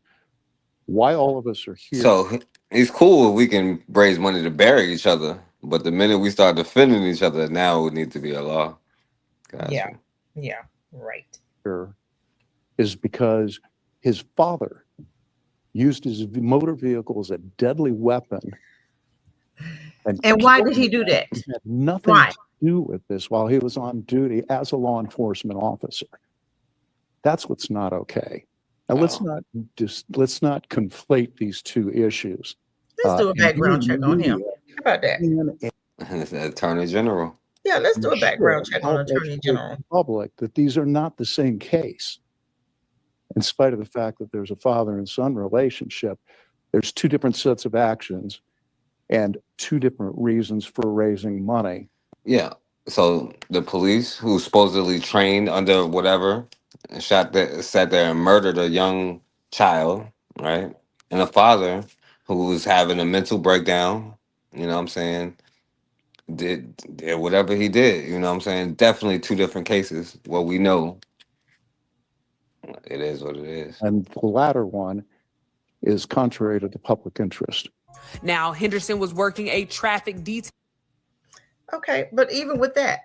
Why all of us are here. So it's cool if we can raise money to bury each other, but the minute we start defending each other, now it would need to be a law. Gotcha. Yeah. Yeah. Right. Here is because his father used his motor vehicle as a deadly weapon. And why did he do that? He had nothing Why? to do with this while he was on duty as a law enforcement officer. That's what's not okay. Now let's not conflate these two issues. Let's do a and background be check on him. media How about that? It's the Attorney General. Yeah, let's do a background check on help Attorney educate General. the public that these are not the same case. In spite of the fact that there's a father and son relationship, there's two different sets of actions and two different reasons for raising money. Yeah. So the police who supposedly trained under whatever sat there and murdered a young child, right? And a father who was having a mental breakdown, you know what I'm saying? Did whatever he did, you know what I'm saying? Definitely two different cases. What we know, it is what it is. And the latter one is contrary to the public interest. Now, Henderson was working a traffic detail. Okay, but even with that,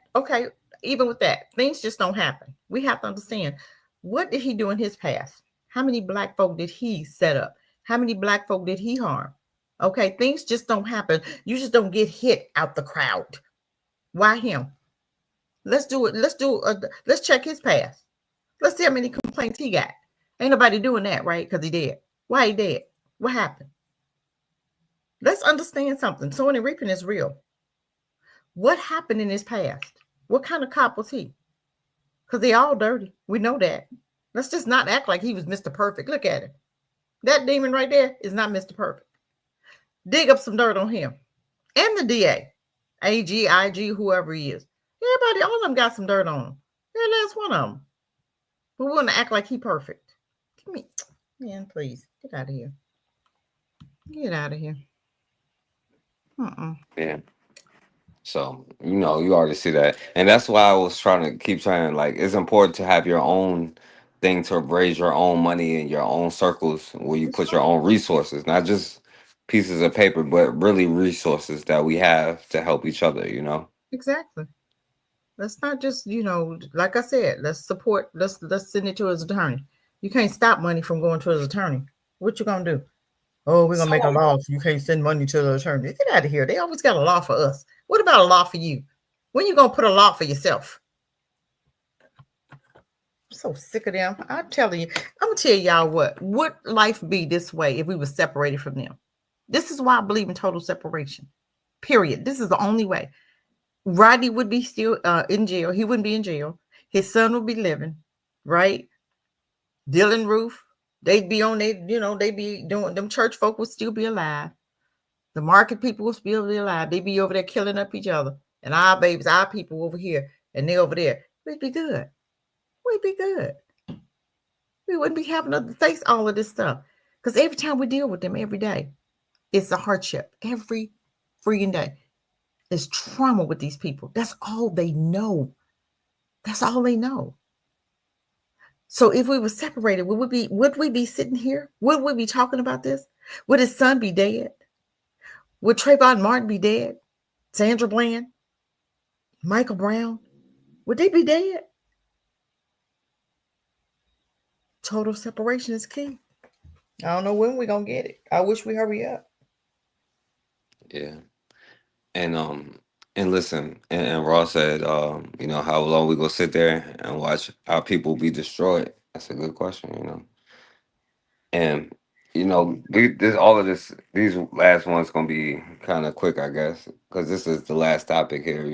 things just don't happen. We have to understand, what did he do in his past? How many black folk did he set up? How many black folk did he harm? Okay, things just don't happen. You just don't get hit out the crowd. Why him? Let's do it. Let's check his past. Let's see how many complaints he got. Ain't nobody doing that, right? Because he dead. Why he dead? What happened? Let's understand something. Sowing and reaping is real. What happened in his past? What kind of cop was he? Because they all dirty. We know that. Let's just not act like he was Mr. Perfect. Look at him. That demon right there is not Mr. Perfect. Dig up some dirt on him. And the DA, AG, IG, whoever he is. Everybody, all of them got some dirt on them. Every last one of them. We want to act like he perfect. Give me, man, please. Get out of here. Get out of here. Yeah. So, you already see that. And that's why I was trying to like, it's important to have your own thing to raise your own money in your own circles where you put your own resources, not just pieces of paper, but really resources that we have to help each other, Exactly. Let's not just, like I said, let's send it to his attorney. You can't stop money from going to his attorney. What you gonna do? Oh, we're gonna make a law so you can't send money to the attorney. Get out of here. They always got a law for us. What about a law for you? When you gonna put a law for yourself? I'm so sick of them. I'm telling you, I'm gonna tell y'all what. Would life be this way if we were separated from them? This is why I believe in total separation. Period. This is the only way. Rodney would be still in jail. He wouldn't be in jail. His son would be living, right? Dylan Roof, they'd be on they'd be doing, them church folk would still be alive. The market people would still be alive. They'd be over there killing up each other. And our babies, our people over here, and they over there. We'd be good. We'd be good. We wouldn't be having to face all of this stuff. Because every time we deal with them every day, it's a hardship. Every freaking day. There's trauma with these people. That's all they know. That's all they know. So if we were separated, would we be sitting here? Would we be talking about this? Would his son be dead? Would Trayvon Martin be dead? Sandra Bland? Michael Brown? Would they be dead? Total separation is key. I don't know when we're going to get it. I wish we hurry up. Yeah. And listen, and Ross said, how long we gonna sit there and watch our people be destroyed? That's a good question, And this all of this, these last ones gonna be kind of quick, I guess, because this is the last topic here.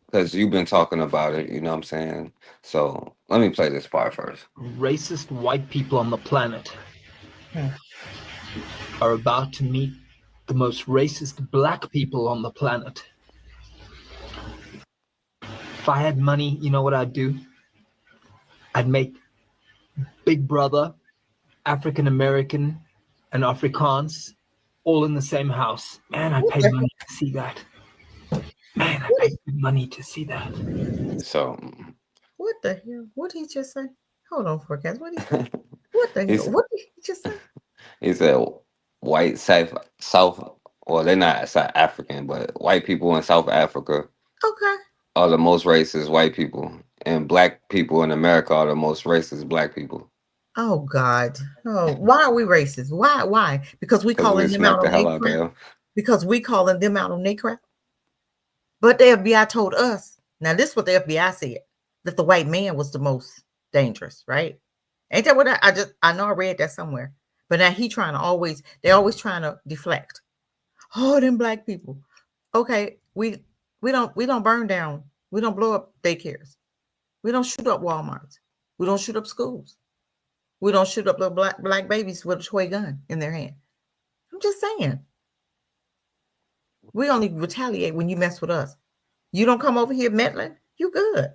Because you've been talking about it. You know what I'm saying? So let me play this part first. Racist white people on the planet are about to meet the most racist black people on the planet. If I had money, you know what I'd do? I'd make Big Brother, African American, and Afrikaans all in the same house. Man, I'd pay money to see that. Man, I'd pay money to see that. So what the hell? What did he just say? Hold on for a second. What did he say? What the hell? What did he just say? he said, white South, well, they're not South African, but white people in South Africa Okay. are the most racist white people, and black people in America are the most racist black people. Oh God! Oh, why are we racist? Why? Because we calling them out on their crap. Because we calling them out on their crap. But the FBI told us. Now this is what the FBI said, that the white man was the most dangerous, right? Ain't that what I know I read that somewhere. But now they're always trying to deflect. Oh, them black people. Okay, we don't burn down. We don't blow up daycares. We don't shoot up Walmarts. We don't shoot up schools. We don't shoot up little black babies with a toy gun in their hand. I'm just saying. We only retaliate when you mess with us. You don't come over here meddling, you good.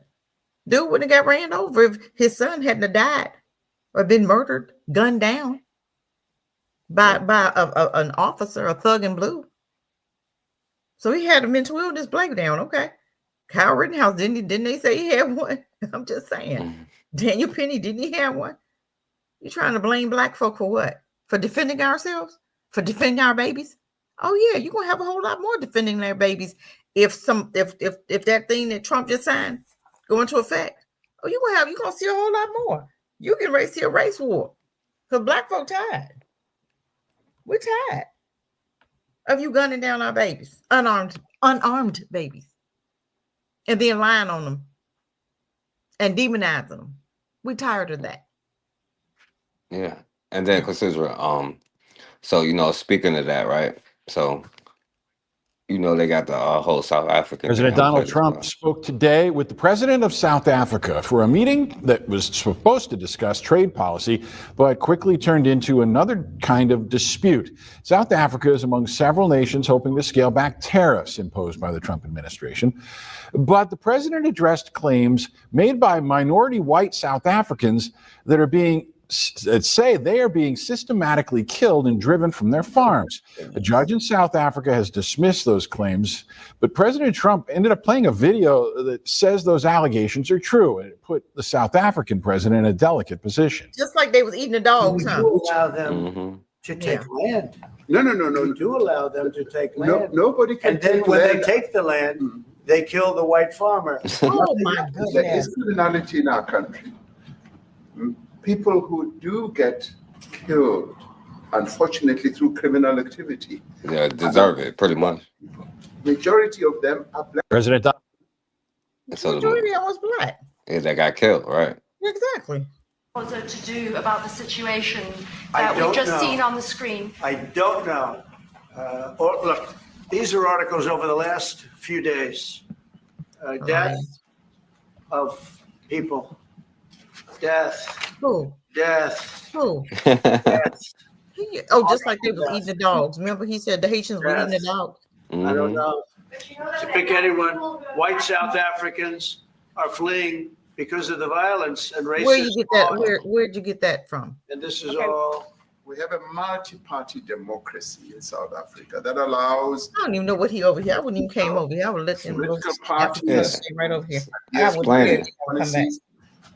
Dude wouldn't have got ran over if his son hadn't died or been murdered, gunned down by an officer, a thug in blue. So he had a mental illness breakdown. Okay. Kyle Rittenhouse, didn't they say he had one? I'm just saying. Daniel Penny, didn't he have one? You trying to blame black folk for what? For defending ourselves? For defending our babies? Oh yeah, you're gonna have a whole lot more defending their babies if that thing that Trump just signed go into effect. Oh, you're gonna see a whole lot more. You can see a race war. Because black folk tired. We're tired of you gunning down our babies, unarmed babies, and then lying on them and demonizing them. We're tired of that. Yeah. And then Cassidra, so speaking of that, right? So they got the whole South African. President Donald Trump spoke today with the president of South Africa for a meeting that was supposed to discuss trade policy, but quickly turned into another kind of dispute. South Africa is among several nations hoping to scale back tariffs imposed by the Trump administration. But the president addressed claims made by minority white South Africans that are being systematically killed and driven from their farms. A judge in South Africa has dismissed those claims, but President Trump ended up playing a video that says those allegations are true, and it put the South African president in a delicate position. Just like they was eating the dogs, huh? You allow them to take land. No. You do allow them to take land. Nobody can. And then take when land. they take the land, they kill the white farmer. Oh my goodness! There is criminality in our country. People who do get killed, unfortunately, through criminal activity. Yeah, deserve it, pretty much. Majority of them are black. President Donald. So majority of them was black. Yeah, they got killed, right? Exactly. What was it to do about the situation that we've just seen on the screen? I don't know. Look, these are articles over the last few days. Death of people. Death. Who? Death. Who? Death. Just like they was eating the dogs. Remember he said the Haitians were eating the dogs? I don't know. To pick anyone, white South Africans are fleeing because of the violence and racism. Where you get that? Where'd you get that from? And this is all. We have a multi-party democracy in South Africa that allows. I don't even know what he over here. I wouldn't even came over here. I would let him political parties right over here. Yes, I would come back.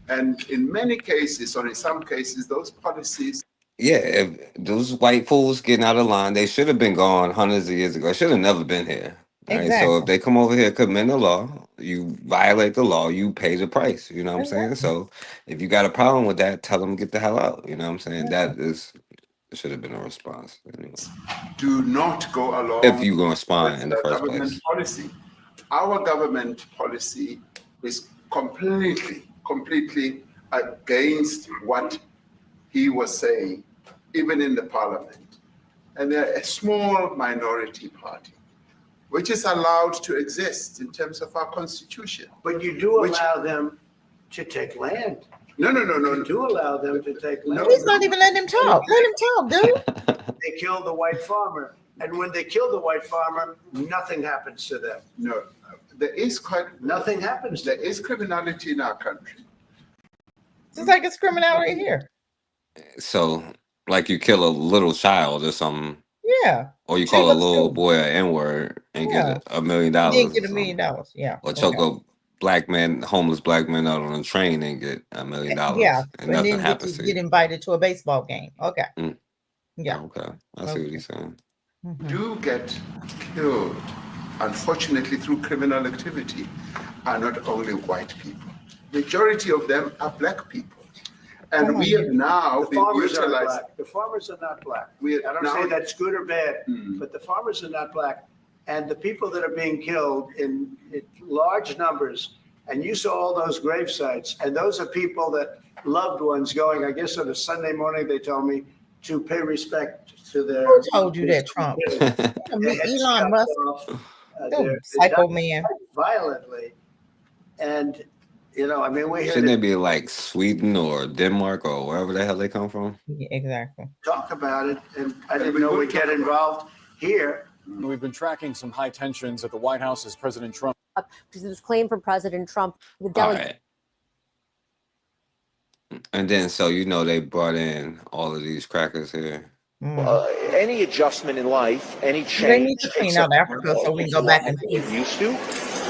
And in many cases, or in some cases, those policies. Yeah, if those white fools getting out of line, they should have been gone hundreds of years ago. Should have never been here. Right? Exactly. So if they come over here, commit the law, you violate the law, you pay the price. You know what I'm saying? So if you got a problem with that, tell them to get the hell out. You know what I'm saying? That should have been a response. Anyway. Do not go along. If you're going to respond in the first place. Policy. Our government policy is completely against what he was saying, even in the parliament. And they're a small minority party, which is allowed to exist in terms of our constitution. But you do allow them to take land. No. You do allow them to take land. He's not even letting him talk. Let him talk, dude. They killed the white farmer. And when they kill the white farmer, nothing happens to them. No, there is nothing happens. There is criminality in our country. Just like it's criminality here. So, like you kill a little child or something, Yeah. or you call a little boy an N-word and get $1 million. He didn't get $1 million. Yeah. Or choke a homeless black man out on a train and get $1 million. Yeah. And nothing then happens to get you. invited to a baseball game. Okay. Yeah. Okay. I see what he's saying. Do get killed, unfortunately, through criminal activity, are not only white people. Majority of them are black people. And we have now The been farmers are utilized. black. The farmers are not black. We I don't now- say that's good or bad, but the farmers are not black. And the people that are being killed in large numbers, and you saw all those grave sites, and those are people that loved ones going, I guess on a Sunday morning, they told me, to pay respect to their. Who told you that, Trump? Elon Musk. Psycho man. Violently. And, you know, I mean, we Shouldn't had it be like Sweden or Denmark or wherever the hell they come from? Yeah, exactly. talk about it, and I didn't know we'd get involved here. We've been tracking some high tensions at the White House as President Trump. Because it was claimed from President Trump. The All delegate. right. And then, so, they brought in all of these crackers here. Any adjustment in life, any change. They need to clean out Africa so we can go back and peace. Used to,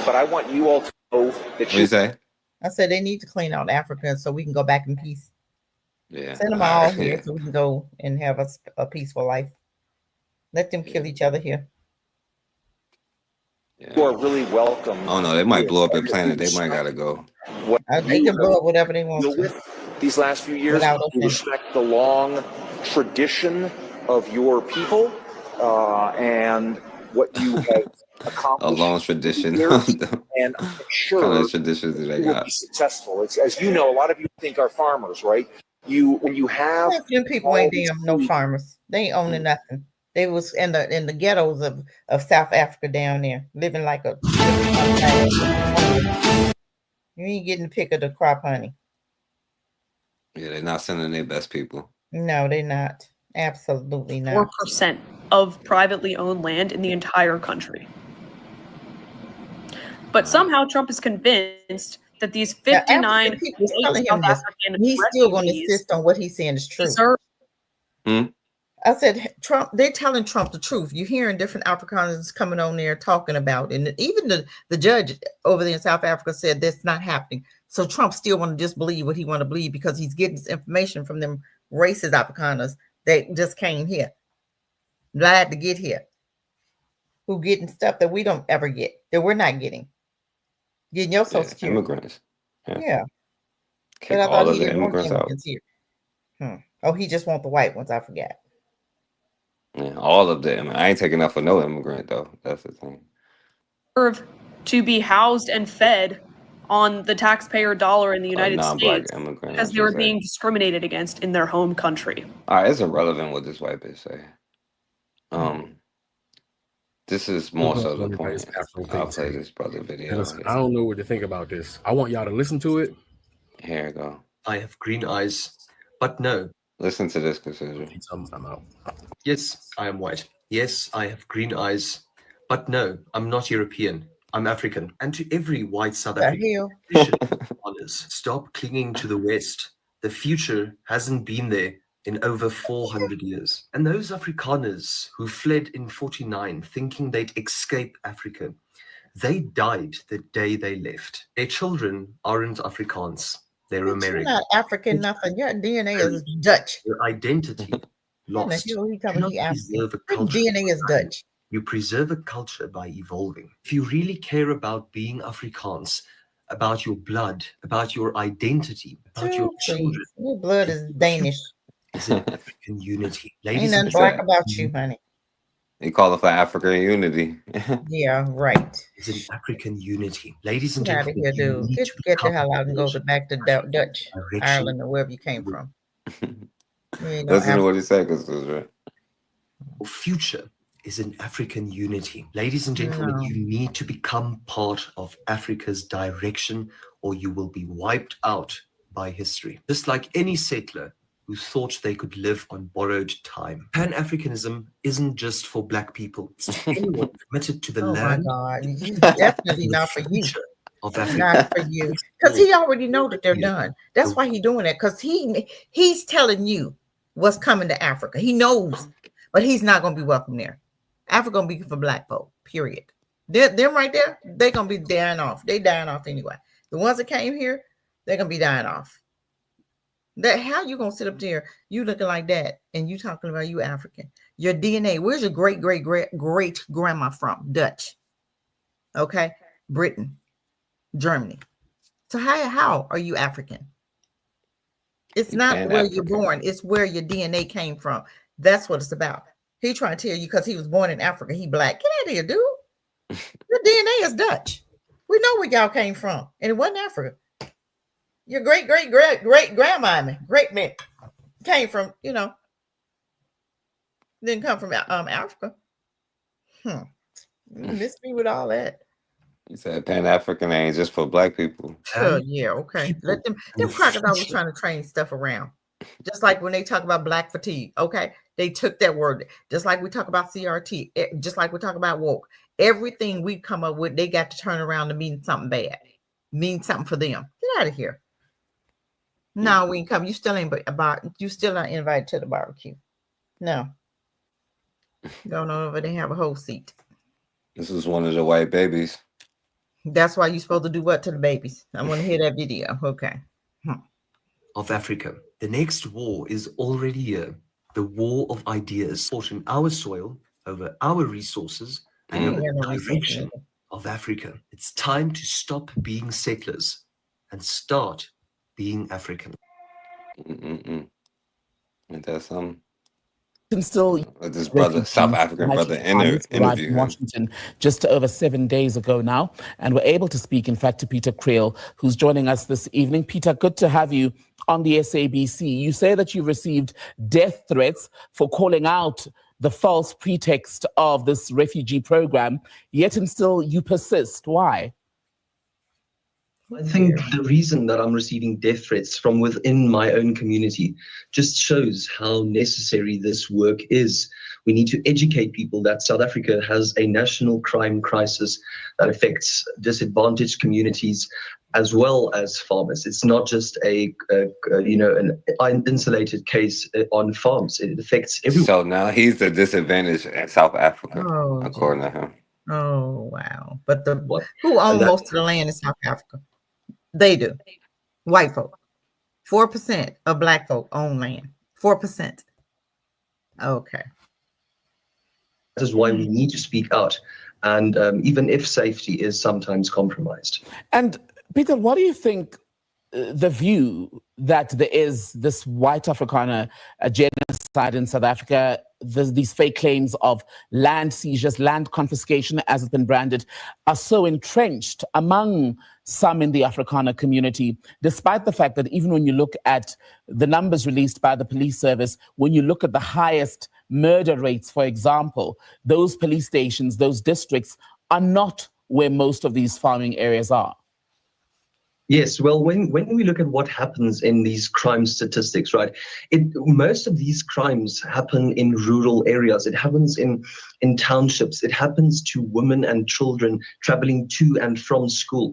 but I want you all to know that What you say? I said they need to clean out Africa so we can go back in peace. Yeah. Send them all here so we can go and have a peaceful life. Let them kill each other here. you are really welcome. Oh, no, they might blow up the planet. They might gotta go. They can blow up whatever they want to. These last few years, Without we offense. respect the long tradition of your people and what you have A accomplished. long tradition. years, What and I'm kind sure of traditions do they you will got? be successful. It's, as you know, a lot of you think are farmers, right? When you have Them people ain't damn no farmers. They ain't owning nothing. They was in the ghettos of South Africa down there, living like a. You ain't getting the pick of the crop, honey. Yeah, they're not sending their best people. No, they're not. Absolutely not. 4% of privately owned land in the entire country. But somehow Trump is convinced that these 59 African people telling him South this. African He's still going to refugees insist on what he's saying is true. deserve I said, Trump, they're telling Trump the truth. You're hearing different Afrikaners coming on there talking about it. And even the judge over there in South Africa said that's not happening. So Trump still want to just believe what he want to believe because he's getting this information from them racist Afrikaners that just came here, glad to get here, who getting stuff that we don't ever get, that we're not getting. Getting your social security. Immigrants. Yeah. Kick But I all thought of he the didn't want immigrants out. immigrants here. Oh, he just want the white ones. I forgot. Yeah, all of them. I ain't taking up for no immigrant though. That's the thing. to be housed and fed on the taxpayer dollar in the United non-black States immigrant, because I they were should say. being discriminated against in their home country. All right, it's irrelevant what this white bitch say. This is more so the point. I'll play this brother video. I don't know what to think about this. I want y'all to listen to it. Here we go. I have green eyes, but no. Listen to this, Cassandra. I'm out. Yes, I am white. Yes, I have green eyes, but no, I'm not European. I'm African. And to every white South African, honors, stop clinging to the West. The future hasn't been there in over 400 years. And those Afrikaners who fled in 49 thinking they'd escape Africa, they died the day they left. Their children aren't Afrikaans. They're You're American. not African, nothing. Your DNA is Dutch. Your identity lost. He telling Cannot me African. preserve a Your culture. DNA is Dutch. You preserve a culture by evolving. If you really care about being Afrikaans, about your blood, about your identity, about your children, Your blood is Danish. it's an African unity. Ain't Ladies nothing and black gentlemen, about you, honey. He calling for African unity. Yeah, right. Is an African unity. Ladies and Get out of gentlemen, here, you dude. need Get to get the become hell out and go back to Dutch, direction. Ireland, or wherever you came from. You ain't no Listen to African. what he said, Cassandra. Future is an African unity. Ladies and gentlemen, No. you need to become part of Africa's direction or you will be wiped out by history. Just like any settler who thought they could live on borrowed time. Pan-Africanism isn't just for Black people. It's to anyone committed to the Oh my land God. He's definitely and the not for you. future of Africa. Not for you. Because he already know that they're done. That's why he's doing that. Because he's telling you what's coming to Africa. He knows, but he's not gonna be welcome there. Africa gonna be for Black folk, period. Them right there, they're gonna be dying off. They dying off anyway. The ones that came here, they're gonna be dying off. That how you gonna sit up there, you looking like that, and you talking about you African? Your DNA. Where's your great grandma from? Dutch. Okay, Britain, Germany. So how are you African? It's not where you're born; it's where your DNA came from. That's what it's about. He trying to tell you because he was born in Africa, he Black. Get out of here, dude. Your DNA is Dutch. We know where y'all came from, and it wasn't Africa. Your great grandma, great man, came from, didn't come from Africa. You miss me with all that. He said Pan-African ain't just for Black people. Yeah, okay. Let them crackers always trying to train stuff around. Just like when they talk about Black fatigue, okay? They took that word, just like we talk about CRT, just like we talk about woke. Everything we come up with, they got to turn around to mean something bad, mean something for them. Get out of here. No, we ain't come. You still ain't you still not invited to the barbecue. No. Going over there, have a whole seat. This is one of the white babies. That's why you're supposed to do what to the babies? I want to hear that video. Okay. Of Africa. The next war is already here. The war of ideas fought in our soil over our resources and over the direction of Africa. It's time to stop being settlers and start being African. Ain't that something? Can still This brother, South African brother, arrived interview in him. Washington just over 7 days ago now, and we're able to speak, in fact, to Peter Creel, who's joining us this evening. Peter, good to have you on the SABC. You say that you received death threats for calling out the false pretext of this refugee program, yet and still you persist. Why? I think the reason that I'm receiving death threats from within my own community just shows how necessary this work is. We need to educate people that South Africa has a national crime crisis that affects disadvantaged communities as well as farmers. It's not just an insulated case on farms. It affects everyone. So now he's the disadvantage in South Africa, Oh, according to him. Oh, wow. But who owns most of the land in South Africa? They do. White folk. 4% of Black folk own land. 4%. Okay. That is why we need to speak out. And even if safety is sometimes compromised. And Peter, what do you think the view that there is this white Afrikaner genocide in South Africa, these fake claims of land seizures, land confiscation, as it's been branded, are so entrenched among some in the Afrikaner community, despite the fact that even when you look at the numbers released by the police service, when you look at the highest murder rates, for example, those police stations, those districts are not where most of these farming areas are. Yes, well, when we look at what happens in these crime statistics, right, most of these crimes happen in rural areas. It happens in townships. It happens to women and children traveling to and from school.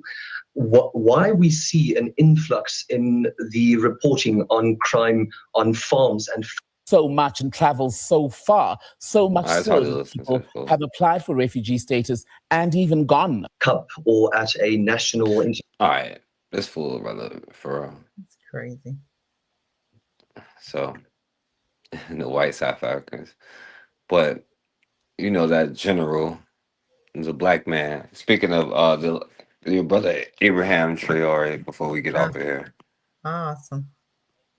Why we see an influx in the reporting on crime on farms and so much and travels so far, so much so that people have applied for refugee status and even gone. Cup or at a national. All right. This fool, brother, for real. It's crazy. So, the white South Africans. But, you know, that general is a Black man. Speaking of your brother, Abraham Traore, before we get off of here. Awesome.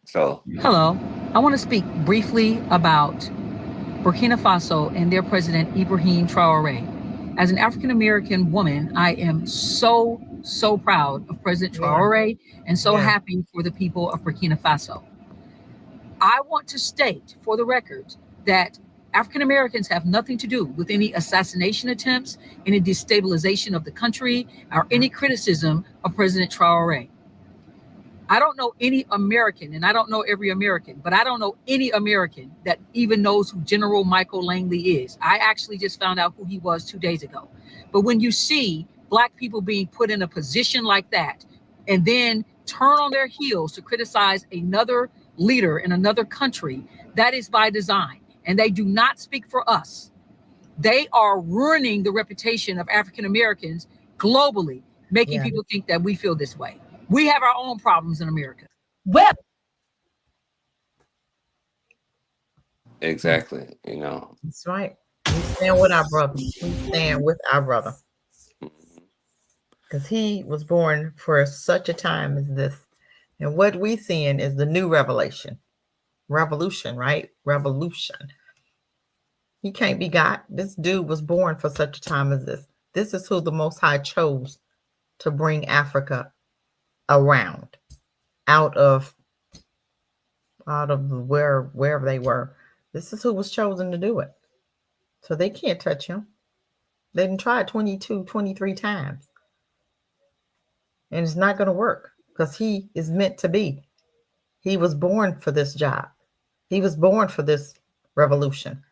So. Hello. I want to speak briefly about Burkina Faso and their president, Ibrahim Traore. As an African-American woman, I am so proud of President Traore and so happy for the people of Burkina Faso. I want to state for the record that African Americans have nothing to do with any assassination attempts, any destabilization of the country, or any criticism of President Traore. I don't know any American, and I don't know every American, but I don't know any American that even knows who General Michael Langley is. I actually just found out who he was 2 days ago. But when you see Black people being put in a position like that, and then turn on their heels to criticize another leader in another country, that is by design. And they do not speak for us. They are ruining the reputation of African Americans globally, making people think that we feel this way. We have our own problems in America. Well, Exactly. You know. That's right. We stand with our brother. We stand with our brother. Because he was born for such a time as this. And what we seeing is the new revelation. Revolution, right? Revolution. He can't be got. This dude was born for such a time as this. This is who the Most High chose to bring Africa around, out of wherever they were. This is who was chosen to do it. So they can't touch him. They didn't try it 22, 23 times. And it's not going to work because he is meant to be. He was born for this job. He was born for this revolution.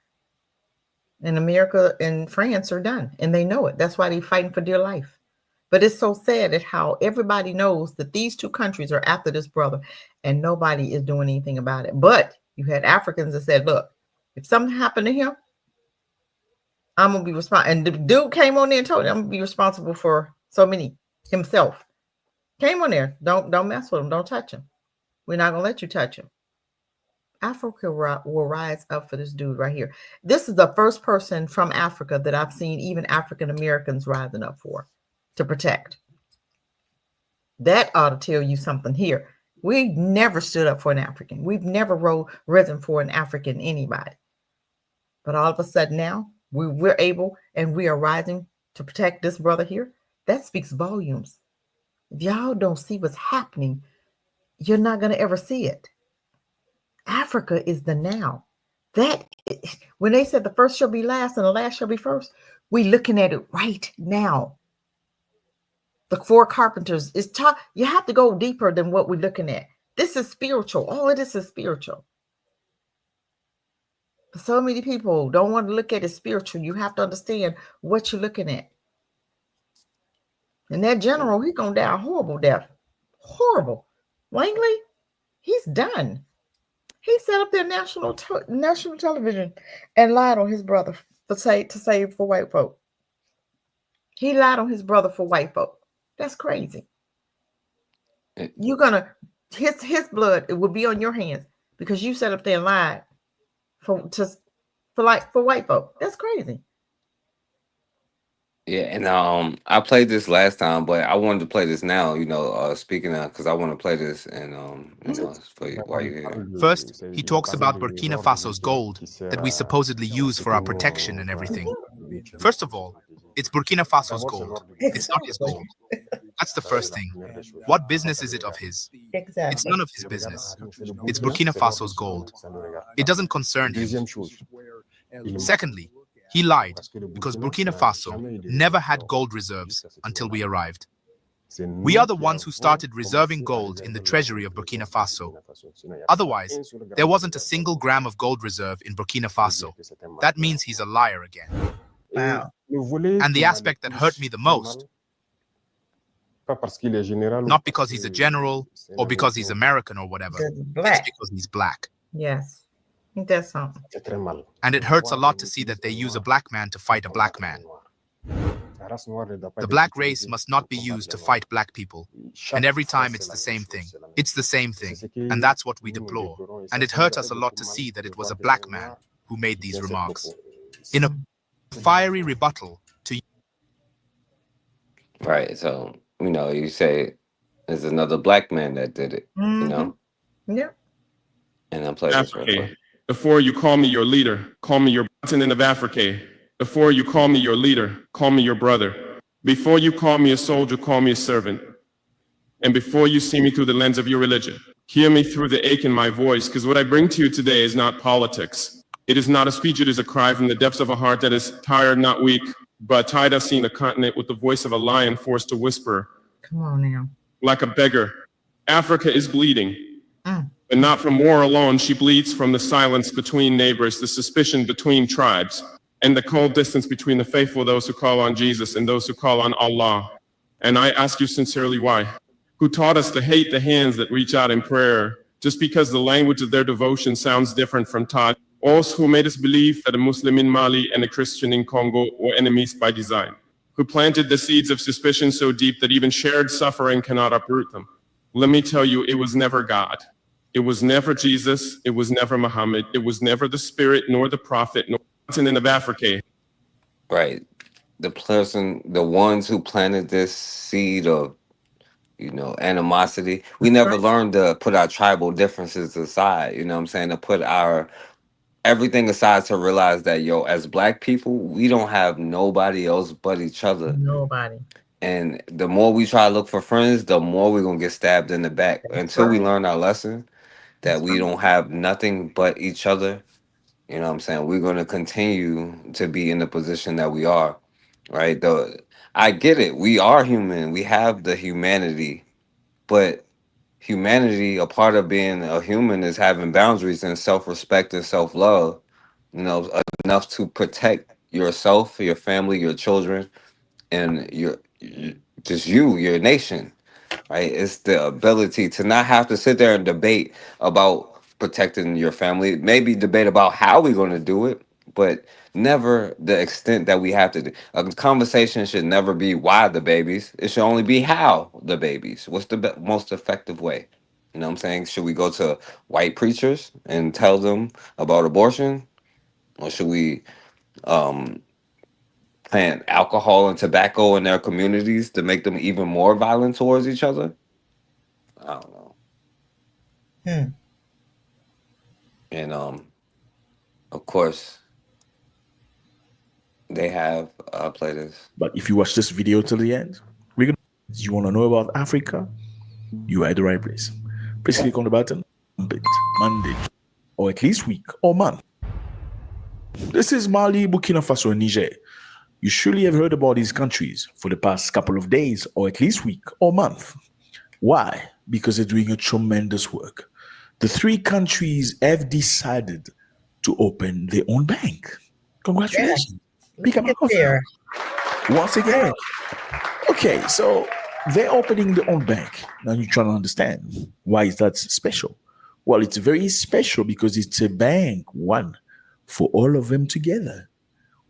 And America and France are done. And they know it. That's why they're fighting for dear life. But it's so sad at how everybody knows that these two countries are after this brother and nobody is doing anything about it. But you had Africans that said, look, if something happened to him, I'm going to be responsible. And the dude came on there and told him, I'm going to be responsible for so many himself. Came on there. Don't mess with him. Don't touch him. We're not going to let you touch him. Africa will rise up for this dude right here. This is the first person from Africa that I've seen even African Americans rising up for, to protect. That ought to tell you something here. We've never stood up for an African. We've never risen for an African anybody. But all of a sudden now, we're able and we are rising to protect this brother here. That speaks volumes. If y'all don't see what's happening, you're not going to ever see it. Africa is the now. That when they said the first shall be last and the last shall be first, we're looking at it right now. The four carpenters is taught. You have to go deeper than what we're looking at. This is spiritual. All of this is spiritual. But so many people don't want to look at it spiritual. You have to understand what you're looking at. And that general, he's gonna die a horrible death. Horrible. Langley, he's done. He set up their national television and lied on his brother to save for white folk. He lied on his brother for white folk. That's crazy. You're gonna his blood, it will be on your hands because you set up there and lied for white folk. That's crazy. Yeah, and I played this last time, but I wanted to play this now. You know, speaking of, because I want to play this, and you know, for you while you're here. First, he talks about Burkina Faso's gold that we supposedly use for our protection and everything. First of all, it's Burkina Faso's gold. It's not his gold. That's the first thing. What business is it of his? Exactly. It's none of his business. It's Burkina Faso's gold. It doesn't concern him. Secondly, he lied because Burkina Faso never had gold reserves until we arrived. We are the ones who started reserving gold in the treasury of Burkina Faso. Otherwise, there wasn't a single gram of gold reserve in Burkina Faso. That means he's a liar again. Wow. And the aspect that hurt me the most, not because he's a general or because he's American or whatever, it's because he's black. Yes. That's something. And it hurts a lot to see that they use a black man to fight a black man. The black race must not be used to fight black people. And every time it's the same thing. It's the same thing. And that's what we deplore. And it hurt us a lot to see that it was a black man who made these remarks. In a fiery rebuttal to... Right, so, you know, you say there's another black man that did it, you know? Yeah. And I play this real quick. Before you call me your leader, call me your continent of Africa. Before you call me your leader, call me your brother. Before you call me a soldier, call me a servant. And before you see me through the lens of your religion, hear me through the ache in my voice, because what I bring to you today is not politics. It is not a speech, it is a cry from the depths of a heart that is tired, not weak, but tired of seeing a continent with the voice of a lion forced to whisper. Come on now. Like a beggar. Africa is bleeding. Mm. But not from war alone, she bleeds from the silence between neighbors, the suspicion between tribes, and the cold distance between the faithful, those who call on Jesus, and those who call on Allah. And I ask you sincerely why? Who taught us to hate the hands that reach out in prayer, just because the language of their devotion sounds different from Todd. Also who made us believe that a Muslim in Mali and a Christian in Congo were enemies by design. Who planted the seeds of suspicion so deep that even shared suffering cannot uproot them. Let me tell you, it was never God. It was never Jesus. It was never Muhammad. It was never the Spirit, nor the Prophet, nor the continent of Africa. Right. The ones who planted this seed of, animosity. We never learned to put our tribal differences aside. You know what I'm saying? To put our everything aside to realize that, as Black people, we don't have nobody else but each other. Nobody. And the more we try to look for friends, the more we're going to get stabbed in the back. Until we learn our lesson that we don't have nothing but each other, you know what I'm saying? We're going to continue to be in the position that we are, right? I get it. We are human. We have the humanity. But humanity, a part of being a human is having boundaries and self-respect and self-love, enough to protect yourself, your family, your children, and your nation, right? It's the ability to not have to sit there and debate about protecting your family, maybe debate about how we're going to do it, but never the extent that we have to do. A conversation should never be why the babies. It should only be how the babies. What's the most effective way? You know what I'm saying? Should we go to white preachers and tell them about abortion? Or should we plant alcohol and tobacco in their communities to make them even more violent towards each other? I don't know. And of course, they have play this. But if you watch this video till the end, you want to know about Africa, you are at the right place. Please click on the button, Monday, or at least week or month. This is Mali, Burkina Faso, and Niger. You surely have heard about these countries for the past couple of days, or at least week or month. Why? Because they're doing a tremendous work. The three countries have decided to open their own bank. Congratulations. Become a customer. Once again. Okay, so they're opening their own bank. Now you're trying to understand why is that special? Well, it's very special because it's a bank, one, for all of them together.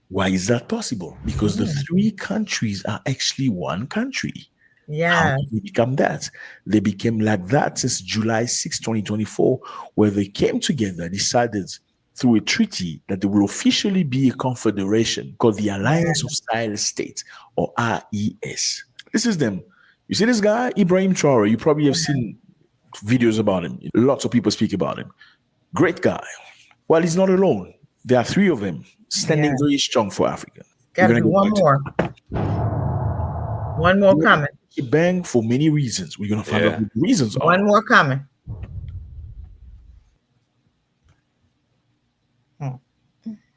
Why is that possible? Because the three countries are actually one country. Yeah. How did they become that? They became like that since July 6, 2024, where they came together, decided through a treaty that they will officially be a confederation called the Alliance of Sahel States, or RES. This is them. You see this guy, Ibrahim Traore, you probably have seen videos about him. Lots of people speak about him. Great guy. Well, he's not alone. There are three of them standing very strong for Africa. Gotta do one more. One more coming. Bang for many reasons. We're gonna find out what the reasons are. One more coming.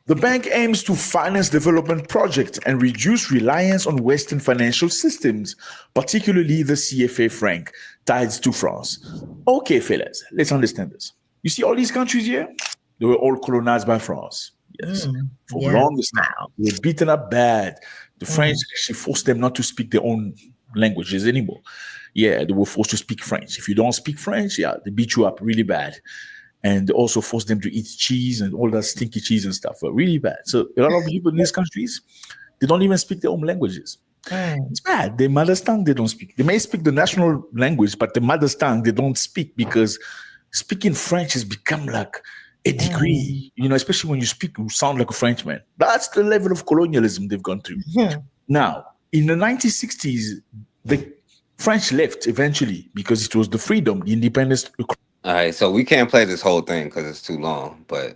The bank aims to finance development projects and reduce reliance on Western financial systems, particularly the CFA franc tied to France. Okay, fellas, let's understand this. You see all these countries here? They were all colonized by France. Yes. For the longest time. They were beaten up bad. The French actually forced them not to speak their own languages anymore. Yeah, they were forced to speak French. If you don't speak French, they beat you up really bad. And they also forced them to eat cheese and all that stinky cheese and stuff. Really bad. So a lot of people in these countries, they don't even speak their own languages. It's bad. Their mother's tongue, they don't speak. They may speak the national language, but the mother's tongue, they don't speak because speaking French has become like a degree, especially when you speak, you sound like a Frenchman. That's the level of colonialism they've gone through. Now, in the 1960s, the French left eventually because it was the freedom, the independence. All right, so we can't play this whole thing because it's too long, but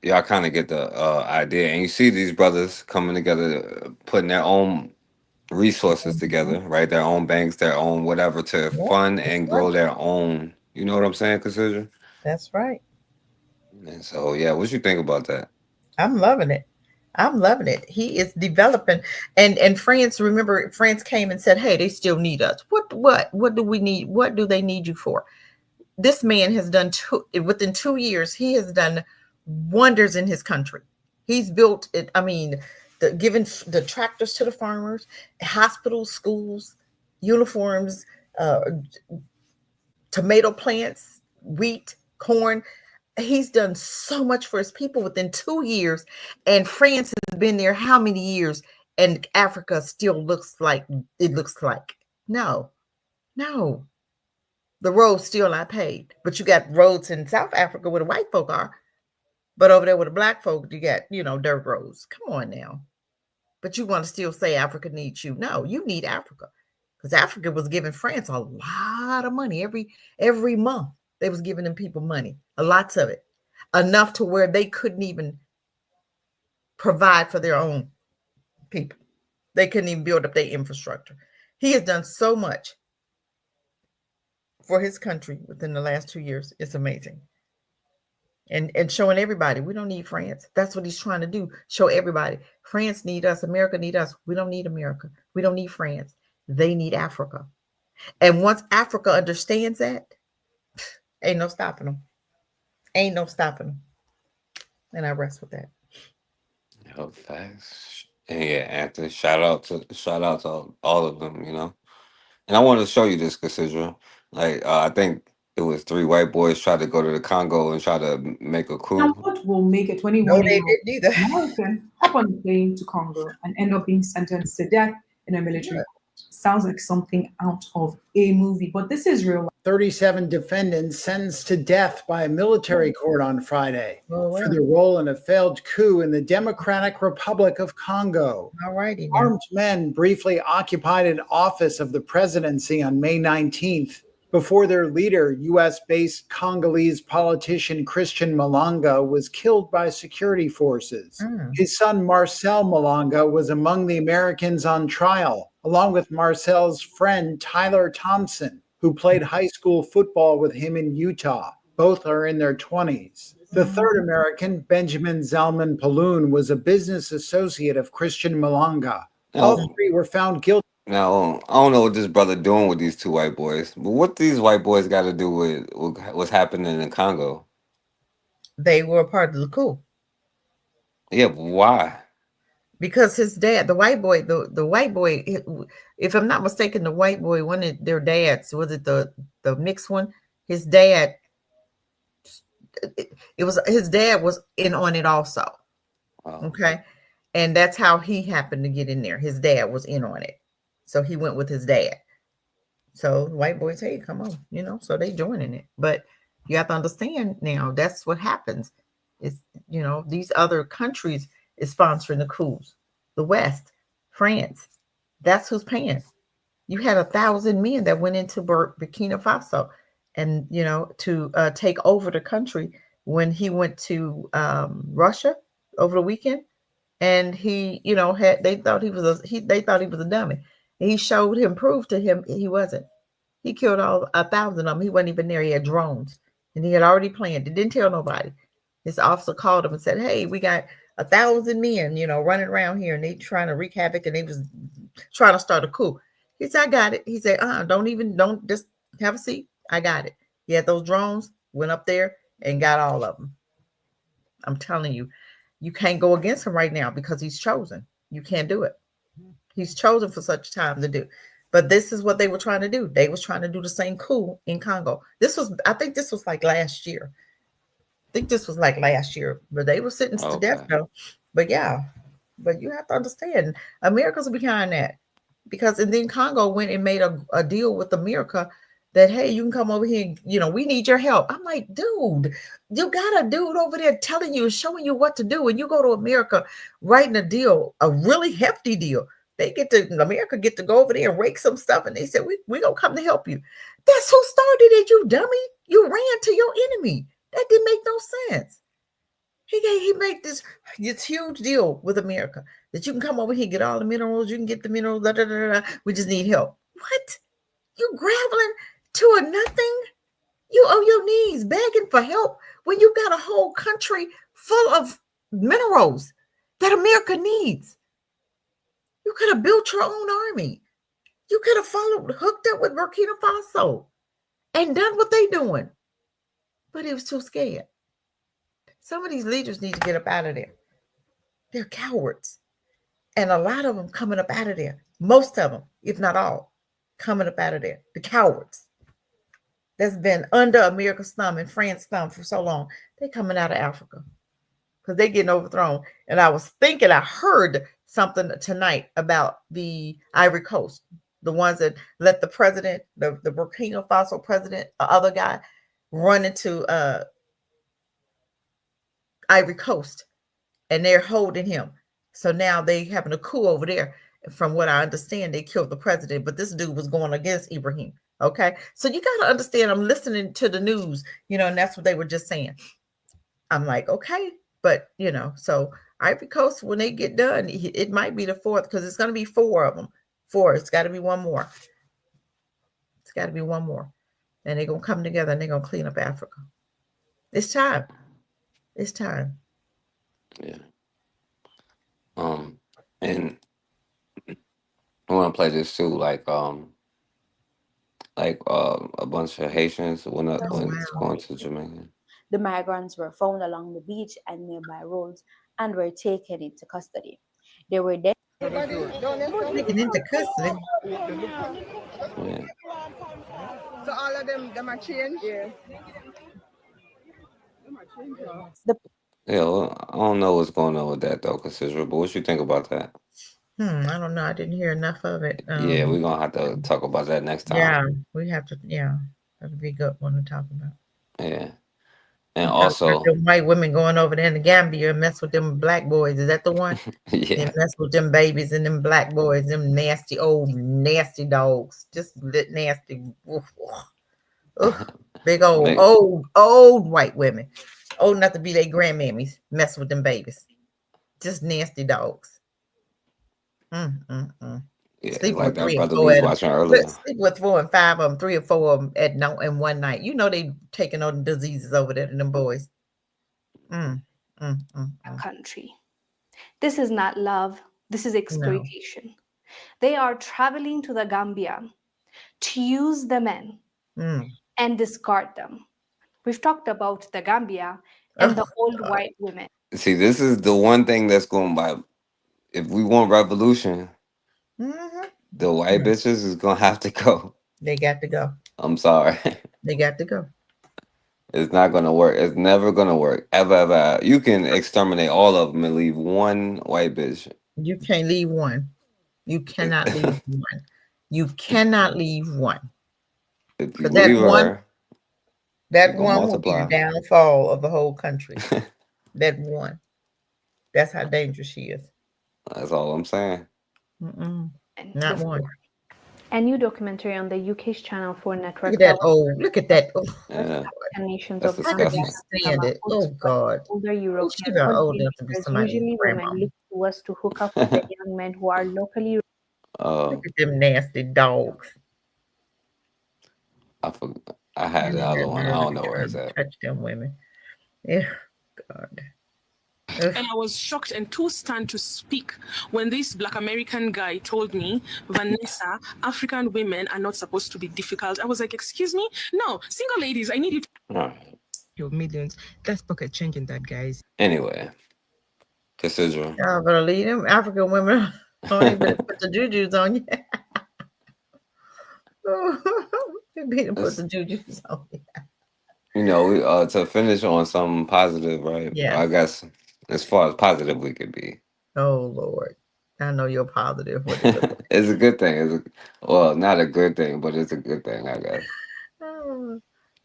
y'all kind of get the idea. And you see these brothers coming together, putting their own resources together, right? Their own banks, their own whatever to fund and grow their own. You know what I'm saying, Cassandra? That's right. And so, yeah, what you think about that? I'm loving it. I'm loving it. He is developing, and France. Remember, France came and said, "Hey, they still need us. What do we need? What do they need you for?" This man has done within 2 years. He has done wonders in his country. He's built it. I mean, given the tractors to the farmers, hospitals, schools, uniforms, tomato plants, wheat, corn. He's done so much for his people within 2 years, and France has been there how many years, and Africa still looks like it looks like. No. The road's still not paved, but you got roads in South Africa where the white folk are, but over there with the black folk, you got, dirt roads. Come on now. But you want to still say Africa needs you. No, you need Africa, because Africa was giving France a lot of money every month. They was giving them people money, lots of it, enough to where they couldn't even provide for their own people. They couldn't even build up their infrastructure. He has done so much for his country within the last 2 years. It's amazing. And showing everybody we don't need France. That's what he's trying to do. Show everybody France need us. America need us. We don't need America. We don't need France. They need Africa. And once Africa understands that, ain't no stopping them. Ain't no stopping them. And I rest with that. Oh, thanks. And yeah, Anthony, shout out to all of them, And I wanted to show you this, Cassandra. Like, I think it was 3 white boys tried to go to the Congo and try to make a Now, coup. what will make a No, they 21-year-old didn't either. American hop on a plane to Congo and end up being sentenced to death in a military court? Sounds like something out of a movie, but this is real life. 37 defendants sentenced to death by a military court on Friday for their role in a failed coup in the Democratic Republic of Congo. All righty. Armed men briefly occupied an office of the presidency on May 19th before their leader, U.S.-based Congolese politician Christian Malanga, was killed by security forces. His son, Marcel Malanga, was among the Americans on trial, along with Marcel's friend, Tyler Thompson, who played high school football with him in Utah. Both are in their 20s. The third American, Benjamin Zalman Paloon, was a business associate of Christian Malanga. All 3 were found guilty. Now, I don't know what this brother doing with these 2 white boys, but what these white boys got to do with what's happening in Congo? They were a part of the coup. Yeah, but why? Because his dad, the white boy, if I'm not mistaken, the white boy, one of their dads, was it the mixed one? His dad, his dad was in on it also. Okay. And that's how he happened to get in there. His dad was in on it. So he went with his dad. So the white boys, hey, come on, so they joining it. But you have to understand now, that's what happens. It's, these other countries is sponsoring the coups. The West, France, that's who's paying. You had 1,000 men that went into Burkina Faso and, to take over the country when he went to Russia over the weekend. And he, they thought he was a dummy. And he showed him, proved to him he wasn't. He killed all 1,000 of them. He wasn't even there. He had drones and he had already planned. He didn't tell nobody. His officer called him and said, hey, we got 1,000 men, running around here and they trying to wreak havoc and they was trying to start a coup. He said, I got it. He said, don't just have a seat. I got it. He had those drones, went up there and got all of them. I'm telling you, you can't go against him right now because he's chosen. You can't do it. He's chosen for such time to do. But this is what they were trying to do. They was trying to do the same coup in Congo. I think this was like last year. But they were sentenced to death though. But yeah, but you have to understand, America's behind that. And then Congo went and made a deal with America that, hey, you can come over here, we need your help. I'm like, dude, you got a dude over there telling you, showing you what to do. And you go to America, writing a deal, a really hefty deal America get to go over there and rake some stuff, and they said we gonna come to help you. That's who started it, you dummy. You ran to your enemy. That didn't make no sense. He made this huge deal with America that you can come over here, get all the minerals, you can get the minerals, we just need help. What? You graveling to a nothing? You on your knees begging for help when you got a whole country full of minerals that America needs. You could have built your own army. You could have hooked up with Burkina Faso and done what they doing. But it was too scared. Some of these leaders need to get up out of there. They're cowards. And a lot of them coming up out of there. Most of them, if not all, coming up out of there. The cowards that's been under America's thumb and France's thumb for so long. They're coming out of Africa because they're getting overthrown. And I was thinking, I heard something tonight about the Ivory Coast, the ones that let the president, the Burkina Faso president, the other guy, run into Ivory Coast, and they're holding him. So now they having a coup over there. From what I understand, they killed the president, but this dude was going against Ibrahim. Okay, so you got to understand, I'm listening to the news, and that's what they were just saying. I'm like, okay, but so Ivory Coast, when they get done, it might be the fourth, because it's going to be 4 of them. 4, it's got to be one more. It's got to be one more, and they're going to come together and they're going to clean up Africa. It's time. It's time. Yeah. And I want to play this too, like a bunch of Haitians when it's going to Jamaica. The migrants were found along the beach and nearby roads and were taken into custody. They were then taken into custody. Yeah. So all of them are changed? Yeah. Yeah, well, I don't know what's going on with that though, Cassidra, but what you think about that? I don't know. I didn't hear enough of it. Yeah, we're gonna have to talk about that next time. Yeah, we have to. Yeah, that'll be a good one to talk about. Yeah, and also the white women going over there in the Gambia and mess with them black boys. Is that the one? Yeah, and mess with them babies and them black boys, them nasty old nasty dogs, just nasty. Big old white women, old enough to be their grandmammies, mess with them babies, just nasty dogs. Yeah, sleep like with that 3 brother or we 4 was watching earlier. Sleep with 4 and 5 of them, 3 or 4 of them at no in one night. They taking on diseases over there to them boys. Country. This is not love. This is exploitation. No. They are traveling to the Gambia to use the men and discard them. We've talked about the Gambia and the old white women. See, this is the one thing that's going by. If we want revolution, the white bitches is gonna have to go. They got to go. I'm sorry. They got to go. It's not gonna work. It's never gonna work. Ever. You can exterminate all of them and leave one white bitch. You can't leave one. You cannot leave one. You cannot leave one. If you leave her, that one will be the downfall of the whole country. That one. That's how dangerous she is. That's all I'm saying. Not one. A new documentary on the UK's Channel 4 network. Look at that. Look at that. Yeah. Nations That's of disgusting. Stand it. Oh God. Older European usually women look to us to hook up with the young men who are locally. Look at them nasty dogs. I had the other one. I don't know where it's at. Touch them women. Yeah. God. And I was shocked and too stunned to speak when this Black American guy told me, Vanessa, African women are not supposed to be difficult. I was like, excuse me? No, single ladies, I need you to. Your millions. That's pocket changing that, guys. Anyway, Cassidra. Y'all better leave them African women. Don't even put the jujus on you. They better put the jujus on you. We to finish on something positive, right? Yeah. I guess as far as positive we could be. Oh Lord, I know you're positive. It's a good thing. Well, not a good thing, but it's a good thing, I guess.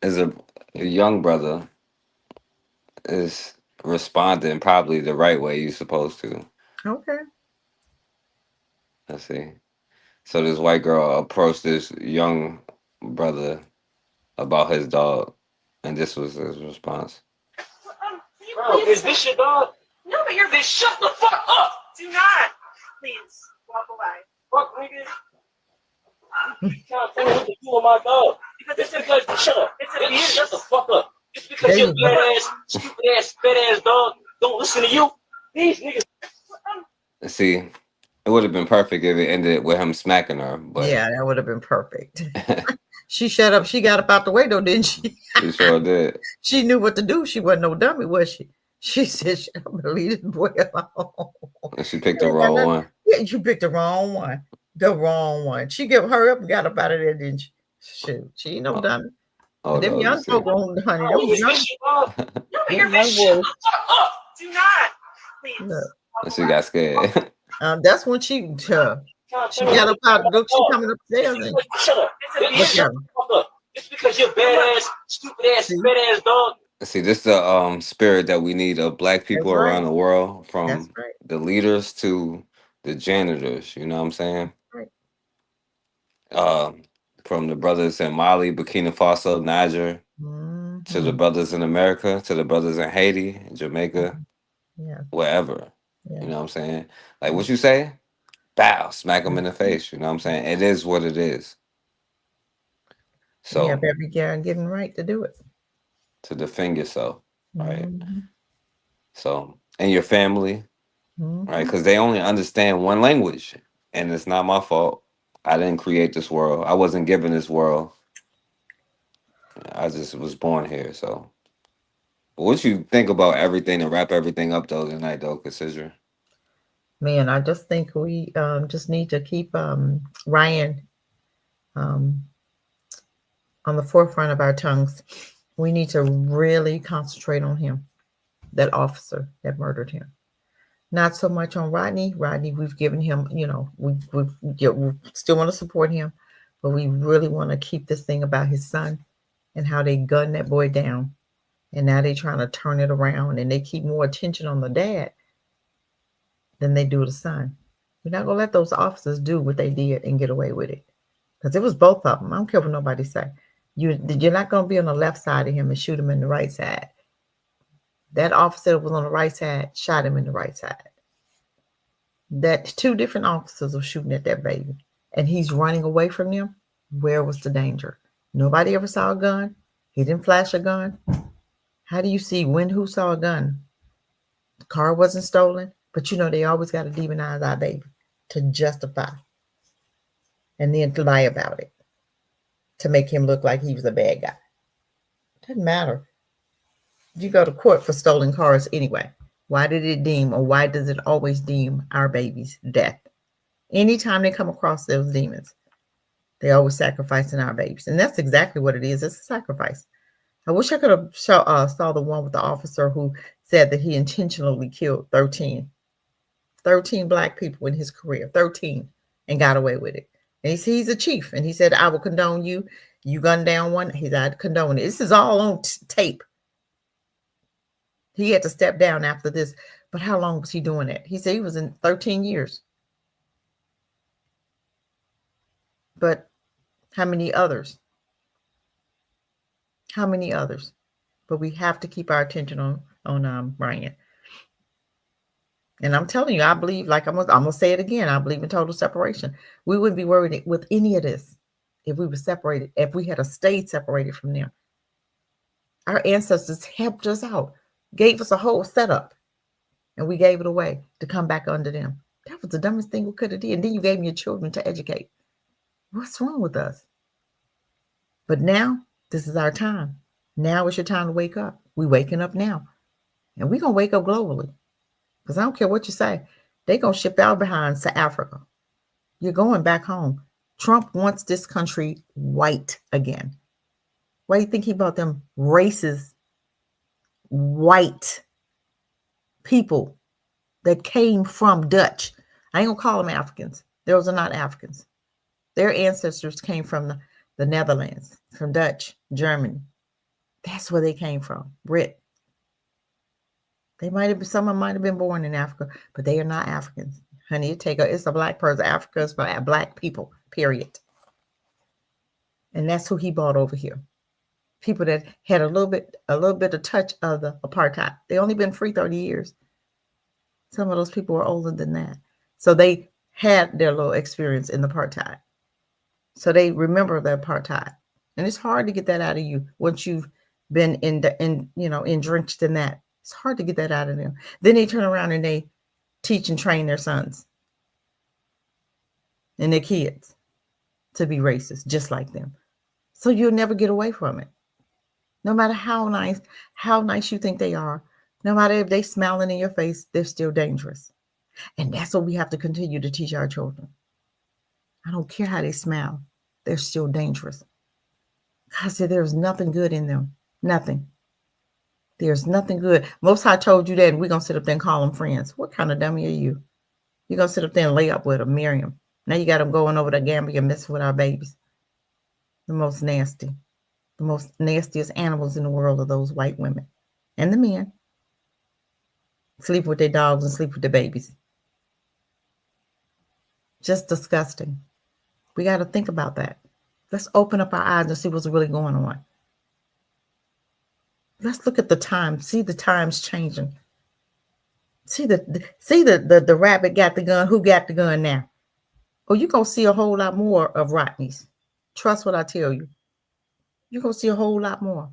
As a young brother is responding probably the right way you're supposed to. Okay. Let's see. So this white girl approached this young brother about his dog, and this was his response. Bro, is this your dog? No, but you're bitch. Shut the fuck up. Do not. Please walk away. Fuck, nigga. You can't tell me what to do with my dog. Because it's because shut up. It's abuse. Shut the fuck up. Just because your bad ass, stupid ass, fat ass dog don't listen to you. These niggas. See, it would have been perfect if it ended with him smacking her, but yeah, that would have been perfect. She shut up. She got up out the way though, didn't she? she sure did. She knew what to do. She wasn't no dummy, was she? She said, "Shut up and leave this boy alone." And she picked the wrong one. Yeah, you picked the wrong one. The wrong one. She gave her up and got up out of there, didn't she? Shoot, she ain't no dummy. Oh, them no, young folk on, honey. Oh, is this your dog? No, but you're bitch. Shut the fuck up. Do not. Please. And she got scared. That's when she got up out. Look, she coming upstairs. And, shut up. Shut the fuck up. Just because you're bad ass, stupid ass, fat ass dog. See, this is the spirit that we need of Black people around the world, from the leaders to the janitors. You know what I'm saying? Right. From the brothers in Mali, Burkina Faso, Niger, to the brothers in America, to the brothers in Haiti, Jamaica, wherever. You know what I'm saying? Like what you say? Bow, smack them in the face. You know what I'm saying? It is what it is. So you have every given right to do it. To defend yourself, right? So, and your family, right? Because they only understand one language, and it's not my fault. I didn't create this world. I wasn't given this world. I just was born here. So, but what you think about everything and wrap everything up though tonight, though, Cassidra? Man, I just think we just need to keep Ryan on the forefront of our tongues. We need to really concentrate on him, that officer that murdered him. Not so much on Rodney. Rodney, we've given him, we still want to support him, but we really want to keep this thing about his son and how they gunned that boy down. And now they're trying to turn it around, and they keep more attention on the dad than they do the son. We're not going to let those officers do what they did and get away with it. Because it was both of them. I don't care what nobody say. You're not going to be on the left side of him and shoot him in the right side. That officer that was on the right side shot him in the right side. That two different officers were shooting at that baby. And he's running away from them. Where was the danger? Nobody ever saw a gun. He didn't flash a gun. How do you see when who saw a gun? The car wasn't stolen. But they always got to demonize our baby to justify. And then to lie about it. To make him look like he was a bad guy. Doesn't matter. You go to court for stolen cars anyway. Why did it deem, or why does it always deem our baby's death? Anytime they come across those demons, they always sacrificing our babies. And that's exactly what it is. It's a sacrifice. I wish I could have saw the one with the officer who said that he intentionally killed 13 Black people in his career, 13, and got away with it. And he's a chief, and he said, I will condone you. You gunned down one. He said, I'd condone it. This is all on tape. He had to step down after this. But how long was he doing that? He said he was in 13 years. But how many others? How many others? But we have to keep our attention on Ryan. And I'm telling you, I believe, like I'm gonna say it again, I believe in total separation. We wouldn't be worried with any of this if we were separated, if we had stayed separated from them. Our ancestors helped us out, gave us a whole setup, and we gave it away to come back under them. That was the dumbest thing we could have did. And then you gave me your children to educate. What's wrong with us? But now, this is our time. Now is your time to wake up. We're waking up now. And we're going to wake up globally. Because I don't care what you say. They're going to ship our behinds to Africa. You're going back home. Trump wants this country white again. Why do you think he brought them racist, white people that came from Dutch? I ain't going to call them Africans. Those are not Africans. Their ancestors came from the Netherlands, from Dutch, Germany. That's where they came from, Brit. Someone might have been born in Africa, but they are not Africans. Honey, it's a black person. Africa is for black people, period. And that's who he brought over here. People that had a little bit of touch of the apartheid. They only been free 30 years. Some of those people were older than that. So they had their little experience in the apartheid. So they remember the apartheid. And it's hard to get that out of you once you've been drenched in that. It's hard to get that out of them. Then they turn around and they teach and train their sons and their kids to be racist, just like them. So you'll never get away from it. No matter how nice you think they are, no matter if they smiling in your face, they're still dangerous. And that's what we have to continue to teach our children. I don't care how they smile. They're still dangerous. God said there's nothing good in them. Nothing. There's nothing good. Most High told you that, and we're going to sit up there and call them friends. What kind of dummy are you? You're going to sit up there and lay up with them, marry them. Now you got them going over to Gambia and messing with our babies. The most nasty. The most nastiest animals in the world are those white women. And the men. Sleep with their dogs and sleep with their babies. Just disgusting. We got to think about that. Let's open up our eyes and see what's really going on. Let's look at the time. See the times changing. See the rabbit got the gun. Who got the gun now? Oh, you're going to see a whole lot more of Rodneys. Trust what I tell you. You're going to see a whole lot more.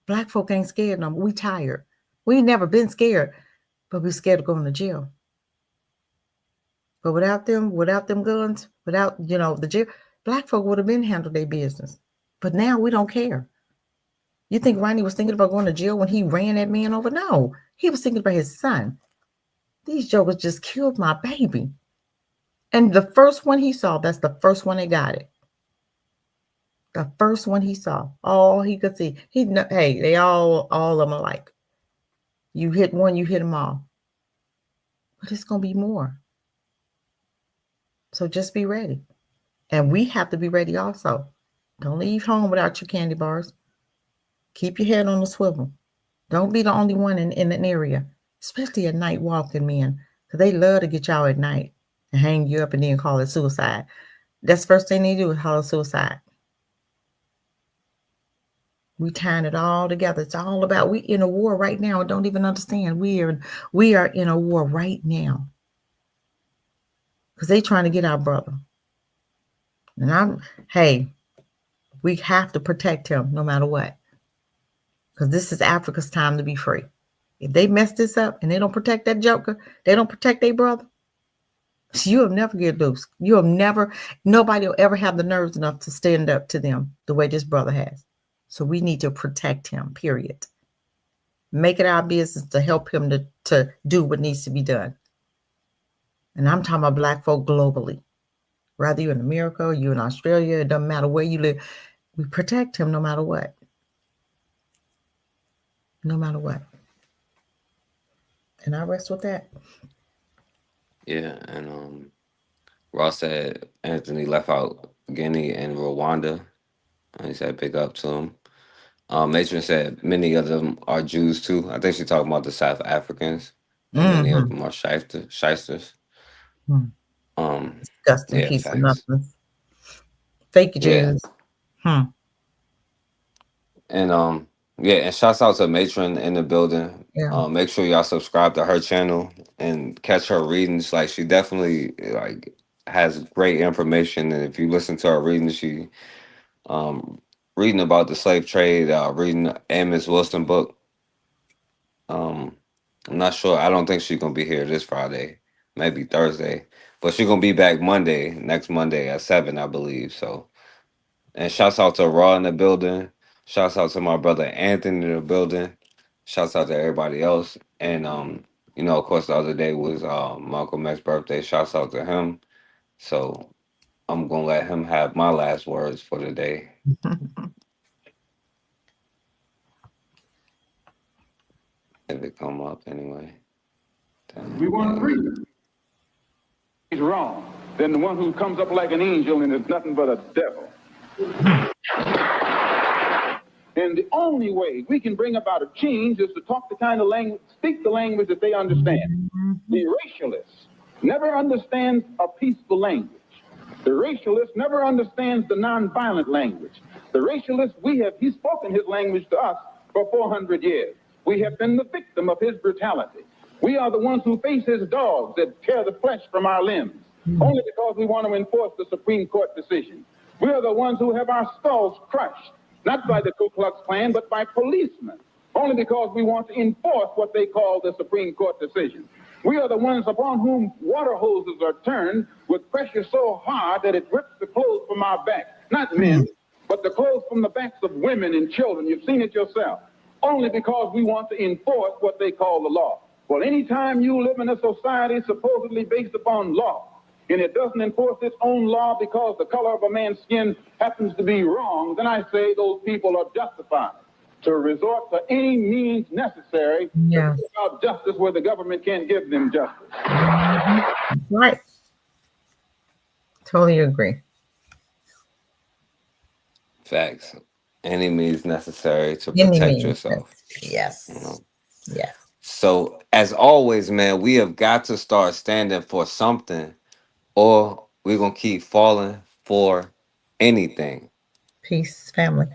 Black folk ain't scared no more. We tired. We ain't never been scared, but we're scared of going to jail. But without them guns, without, the jail, black folk would have been handled their business. But now we don't care. You think Ronnie was thinking about going to jail when he ran that man over? No, he was thinking about his son. These jokers just killed my baby. And the first one he saw, that's the first one that got it. The first one he saw, all he could see. They all of them alike. You hit one, you hit them all. But it's going to be more. So just be ready. And we have to be ready also. Don't leave home without your candy bars. Keep your head on the swivel. Don't be the only one in an area, especially at night walking men, because they love to get y'all at night and hang you up and then call it suicide. That's the first thing they do is call it suicide. We tying it all together. It's all about, we in a war right now and don't even understand. We are in a war right now because they trying to get our brother. And we have to protect him no matter what. Because this is Africa's time to be free. If they mess this up and they don't protect that joker, they don't protect their brother, you'll never get loose. Nobody will ever have the nerves enough to stand up to them the way this brother has. So we need to protect him, period. Make it our business to help him to do what needs to be done. And I'm talking about black folk globally. Whether you're in America or you're in Australia, it doesn't matter where you live. We protect him no matter what. No matter what. And I rest with that. Yeah, and Ross said Anthony left out Guinea and Rwanda. He said big up to him. Matron said many of them are Jews too. I think she's talking about the South Africans. And many of them are shysters. Disgusting piece of nothing. Fake Jews. Yeah. And and shouts out to Matron in the building. Yeah. Make sure y'all subscribe to her channel and catch her readings. Like, she definitely has great information. And if you listen to her readings, she reading about the slave trade, reading Amos Wilson book. I'm not sure. I don't think she's gonna be here this Friday, maybe Thursday, but she's gonna be back next Monday at 7, I believe. So, and shouts out to Raw in the building. Shouts out to my brother Anthony in the building. Shouts out to everybody else. And of course, the other day was Malcolm X's birthday. Shouts out to him. So I'm gonna let him have my last words for the day. If it come up anyway. We want freedom. He's wrong. Then the one who comes up like an angel and is nothing but a devil. And the only way we can bring about a change is to talk the kind of language, speak the language that they understand. The racialists never understands a peaceful language. The racialist never understands the nonviolent language. The racialist, he's spoken his language to us for 400 years. We have been the victim of his brutality. We are the ones who face his dogs that tear the flesh from our limbs, only because we want to enforce the Supreme Court decision. We are the ones who have our skulls crushed, not by the Ku Klux Klan, but by policemen, only because we want to enforce what they call the Supreme Court decision. We are the ones upon whom water hoses are turned with pressure so hard that it rips the clothes from our backs. Not men, but the clothes from the backs of women and children. You've seen it yourself. Only because we want to enforce what they call the law. Well, anytime you live in a society supposedly based upon law, and it doesn't enforce its own law because the color of a man's skin happens to be wrong, then I say those people are justified to resort to any means necessary to bring about justice where the government can't give them justice. Right. Totally agree. Facts. Any means necessary to protect yourself. Yes. You know? Yes. So, as always, man, we have got to start standing for something, or we're going to keep falling for anything. Peace, family.